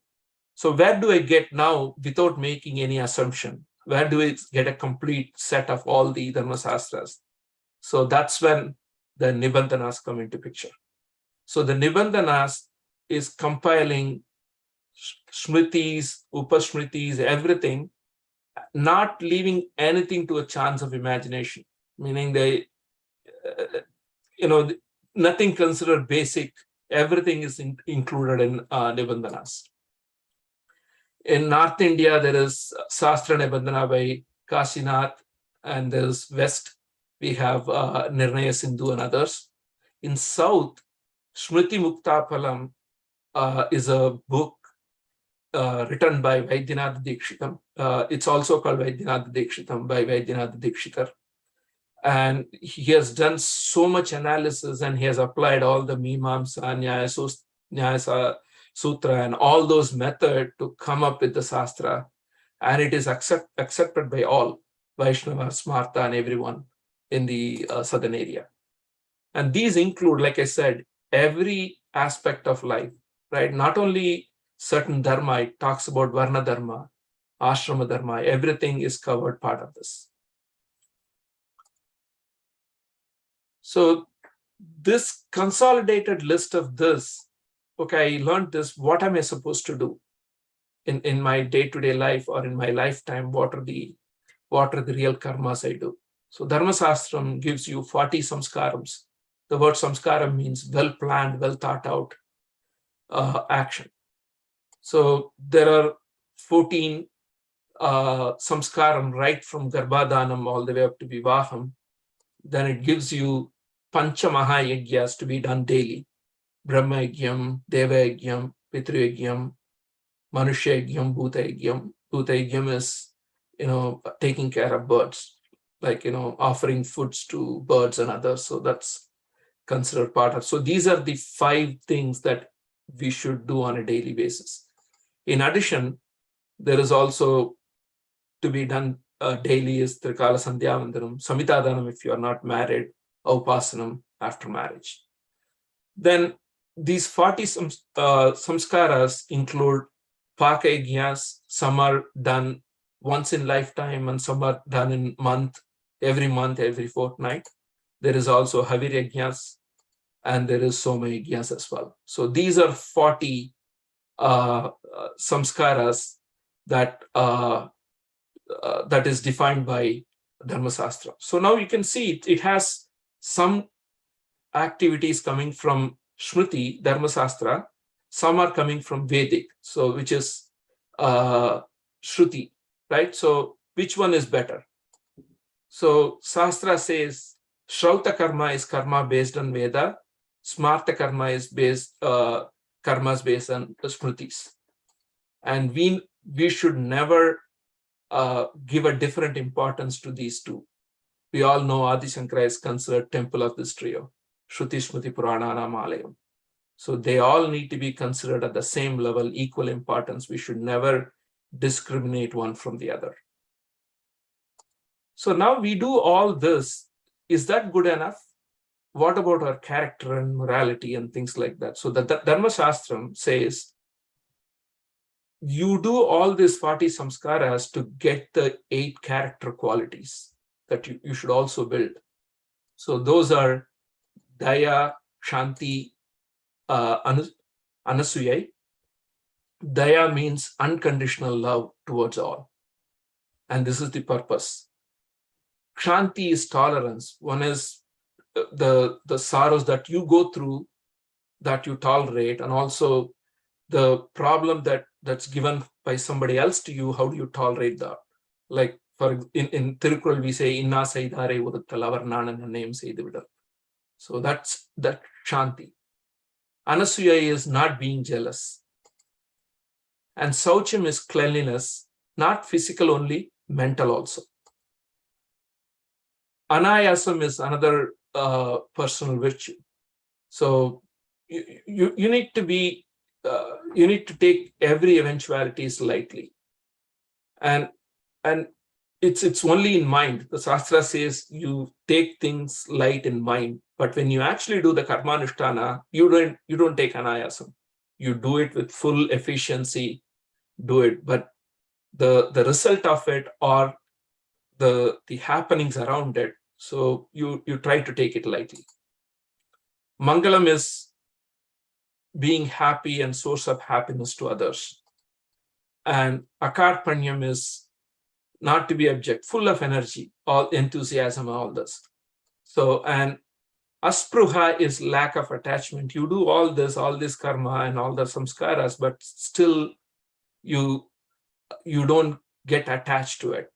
So where do I get now, without making any assumption, where do I get a complete set of all the Dharma Shastras? So that's when the Nibandhanas come into picture. So the Nibandhanas is compiling Smritis, Upasmritis, everything, not leaving anything to a chance of imagination, meaning they, nothing considered basic, everything is included in Nibandhanas. In North India, there is Sastra Nibandhana by Kasinath, and there's West, we have Nirnaya Sindhu and others. In South, Smriti Muktaphalam is a book written by Vaidyanath Dikshitam. It's also called Vaidyanath Dikshitam by Vaidyanath Dikshitar. And he has done so much analysis, and he has applied all the Meemamsa, Nyaya Sutra, and all those methods to come up with the Shastra. And it is accepted by all Vaishnavas, Smarta, and everyone in the southern area. And these include, like I said, every aspect of life, right? Not only certain dharma, it talks about Varna Dharma, Ashrama Dharma, everything is covered part of this. So this consolidated list of this, okay, I learned this, what am I supposed to do in my day-to-day life or in my lifetime? What are the real karmas I do? So Dharma Shastram gives you 40 samskarams. The word samskaram means well-planned, well thought out action. So there are 14 samskaram right from Garbhadanam all the way up to Vivaham, then it gives you Pancha Mahayajnas to be done daily. Brahma Yajnam, Deva Yajnam, Pitru Yajnam, Manushya Yajnam, Bhuta Yajnam. Bhuta Yajnam is, taking care of birds, like, offering foods to birds and others. So that's considered part of. So these are the 5 things that we should do on a daily basis. In addition, there is also to be done daily is Trikala Sandhya Vandanam, Samitadanam if you are not married, Upasanam after marriage. Then these 40 samskaras include Paka Yajnas. Some are done once in lifetime and some are done in month, every fortnight. There is also Havir Yajnas and there is Soma Yajnas as well. So these are 40 samskaras that that is defined by Dharma Shastra. So now you can see it has some activities coming from Shruti, Dharma Shastra, some are coming from Vedic, so which is Shruti, right? So which one is better? So Shastra says Shrauta karma is karma based on Veda, Smarta karma is karmas based on Smritis. And we should never give a different importance to these two. We all know Adi Shankara is considered temple of this trio, Shruti Smriti Purana Malayam. So they all need to be considered at the same level, equal importance. We should never discriminate one from the other. So now we do all this. Is that good enough? What about our character and morality and things like that? So the Dharma Shastram says, you do all these 40 samskaras to get the 8 character qualities that you should also build. So those are Daya, Shanti, Anasuya. Daya means unconditional love towards all. And this is the purpose. Shanti is tolerance. One is the sorrows that you go through, that you tolerate, and also the problem that's given by somebody else to you, how do you tolerate that? Like in Tirukkural we say, Inna Saidare Udattal Avar Nanan name Seiduvidal. So that's that Shanti. Anasuya is not being jealous. And Saucham is cleanliness, not physical only, mental also. Anayasam is another personal virtue. So you need to be you need to take every eventualities lightly, and it's only in mind. The Shastra says you take things light in mind, but when you actually do the karmanushtana, you don't take anayasam. You do it with full efficiency, do it, but the result of it or the happenings around it, so you try to take it lightly. Mangalam is being happy and source of happiness to others. And Akarpanyam is not to be object, full of energy, all enthusiasm, all this. So, and Aspruha is lack of attachment. You do all this karma and all the samskaras, but still you don't get attached to it.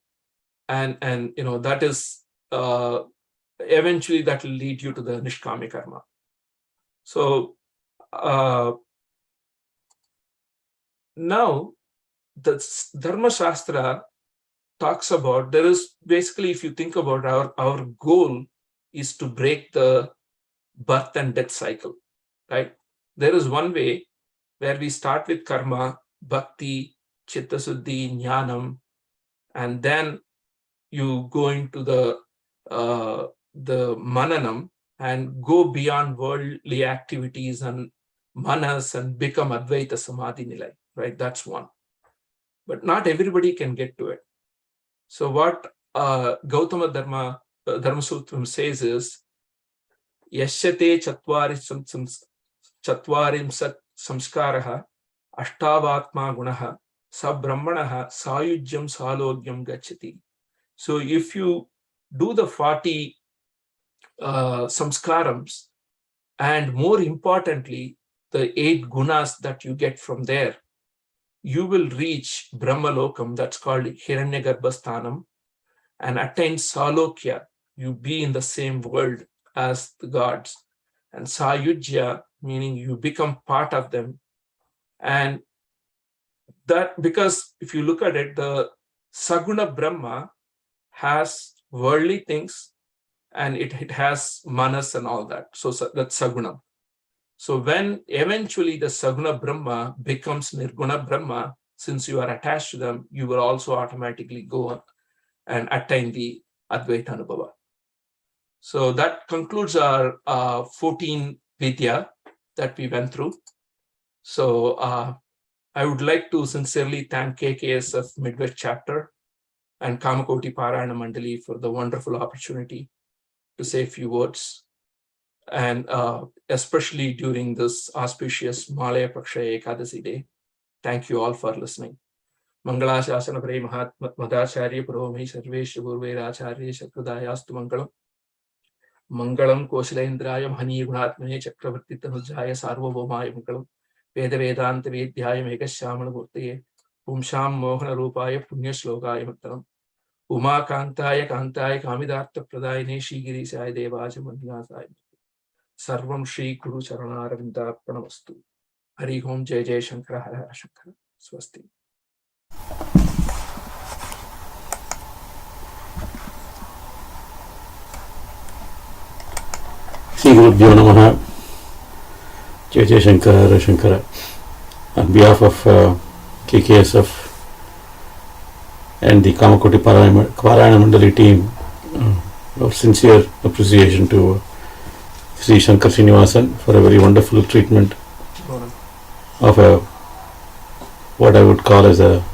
And that is eventually that will lead you to the Nishkami karma. So now the Dharma Shastra talks about, there is basically, if you think about our goal is to break the birth and death cycle, right? There is one way where we start with karma, bhakti, chitta suddhi, jnanam, and then you go into the mananam and go beyond worldly activities and manas and become Advaita Samadhi Nilai, right? That's one. But not everybody can get to it. So what Gautama Dharma Sutram says is, Yashyate Chatvarimsat Samskaraha Ashtavatma Gunaha Sabrahmanaha Sayujyam Salogyam Gachati. So if you do the 40 samskarams, and more importantly, the 8 gunas that you get from there, you will reach Brahmalokam, that's called Hiranyagarbhasthanam, and attain Salokya, you be in the same world as the gods, and Sayujya, meaning you become part of them. And that, because if you look at it, the Saguna Brahma has worldly things, and it has manas and all that. So that's Saguna. So when eventually the Saguna Brahma becomes Nirguna Brahma, since you are attached to them, you will also automatically go on and attain the Advaita Anubhava. So that concludes our 14 Vidya that we went through. So I would like to sincerely thank KKSF Midwest Chapter and Kamakoti Parayana Mandali for the wonderful opportunity to say a few words. And especially during this auspicious Malaya Paksha Ekadasi day. Thank you all for listening. Mangala Shasana Pre Madacharya Puromi Sarvesh Gurveracharya Chakradayastu Mangalam. Mangalam Koshilendrayam Hani Gunatmane Chakravarti Tanujaya Sarvabhaumaya Mangalam. Veda Vedanta Vidyaya Megashamana Murtiye. Pumsham Mohana Rupaya Punya Slokaya Mantaram. Uma Kantaya Kantaya Kamidartha Pradayane Shigiri Sai Devaja Mandasai. Sarvam Shri Guru Charanaravindarpanamastu. Hari Om Jai Jai Shankara Hara Hara Shankara. Swasti. Shri Gurubhyo Namaha. Jai Jai Shankara Hara Shankara. On behalf of KKSF and the Kamakoti Parayana Mandali team, our sincere appreciation to Shri Sankaran Srinivasan for a very wonderful treatment of what I would call as a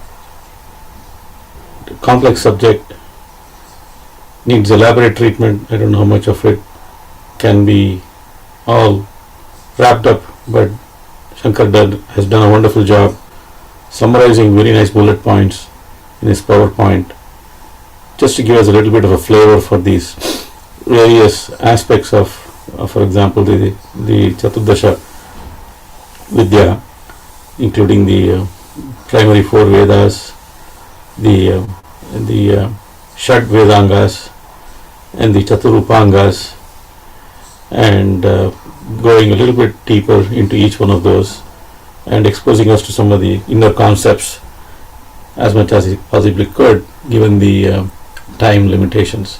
complex subject, needs elaborate treatment. I don't know how much of it can be all wrapped up, but Shankar has done a wonderful job summarizing very nice bullet points in his PowerPoint, just to give us a little bit of a flavor for these various aspects of, for example, the Chaturdasha Vidya, including the primary 4 Vedas, the Shad Vedaangas, and the Upangas, and going a little bit deeper into each one of those, and exposing us to some of the inner concepts as much as he possibly could, given the time limitations.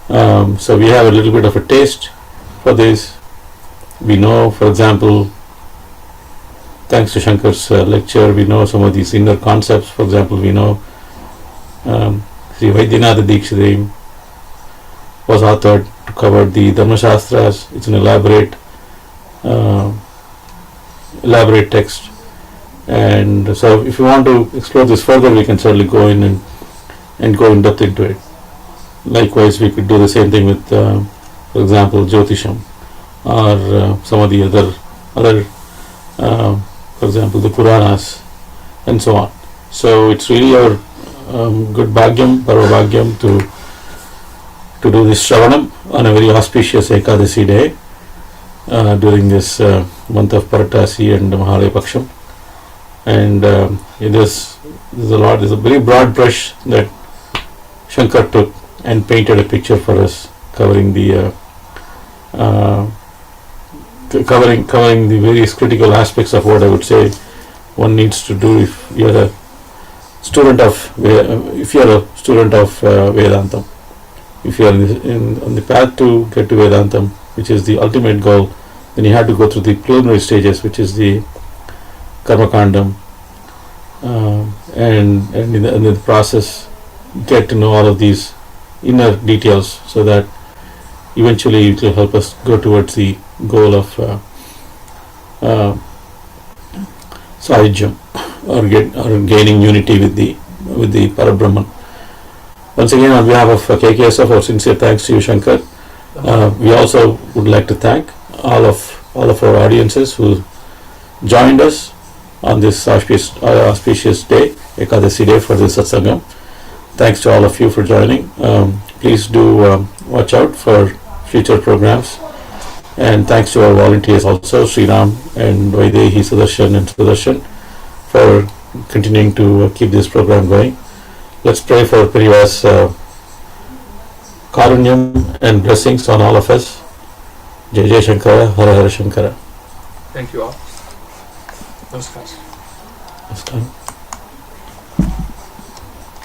So we have a little bit of a taste for this. We know, for example, thanks to Shankar's lecture, we know some of these inner concepts. For example, we know Sri Vaidyanatha Dikshidrim was authored to cover the Dharma Shastras. It's an elaborate text. And so if you want to explore this further, we can certainly go in and go in depth into it. Likewise, we could do the same thing with, for example, Jyothisham, or some of the other for example, the Puranas, and so on. So it's really our good bhagyam, parva-bhagyam, to do this Shravanam on a very auspicious Ekadasi day during this month of Paratasi and Mahalaya Paksham. And there's a very broad brush that Shankar took and painted a picture for us, covering the covering the various critical aspects of what I would say one needs to do if you're a student of Vedantam. If you are on the path to get to Vedantam, which is the ultimate goal, then you have to go through the preliminary stages, which is the Karma Kandam, and in the process get to know all of these inner details, so that eventually it will help us go towards the goal of Sahajyam, or gaining unity with the Parabrahman. Once again, on behalf of KKSF, our sincere thanks to you, Shankar. We also would like to thank all of our audiences who joined us on this auspicious day, Ekadasi day, for this satsangam. Thanks to all of you for joining. Please do watch out for future programs, and thanks to our volunteers also, Sriram and Vaidehi Sudarshan and Sudarshan, for continuing to keep this program going. Let's pray for Pariva's karunyam and blessings on all of us. Jai Jai Shankara, Hara Hara Shankara. Thank you all. Namaskar. Namaskar.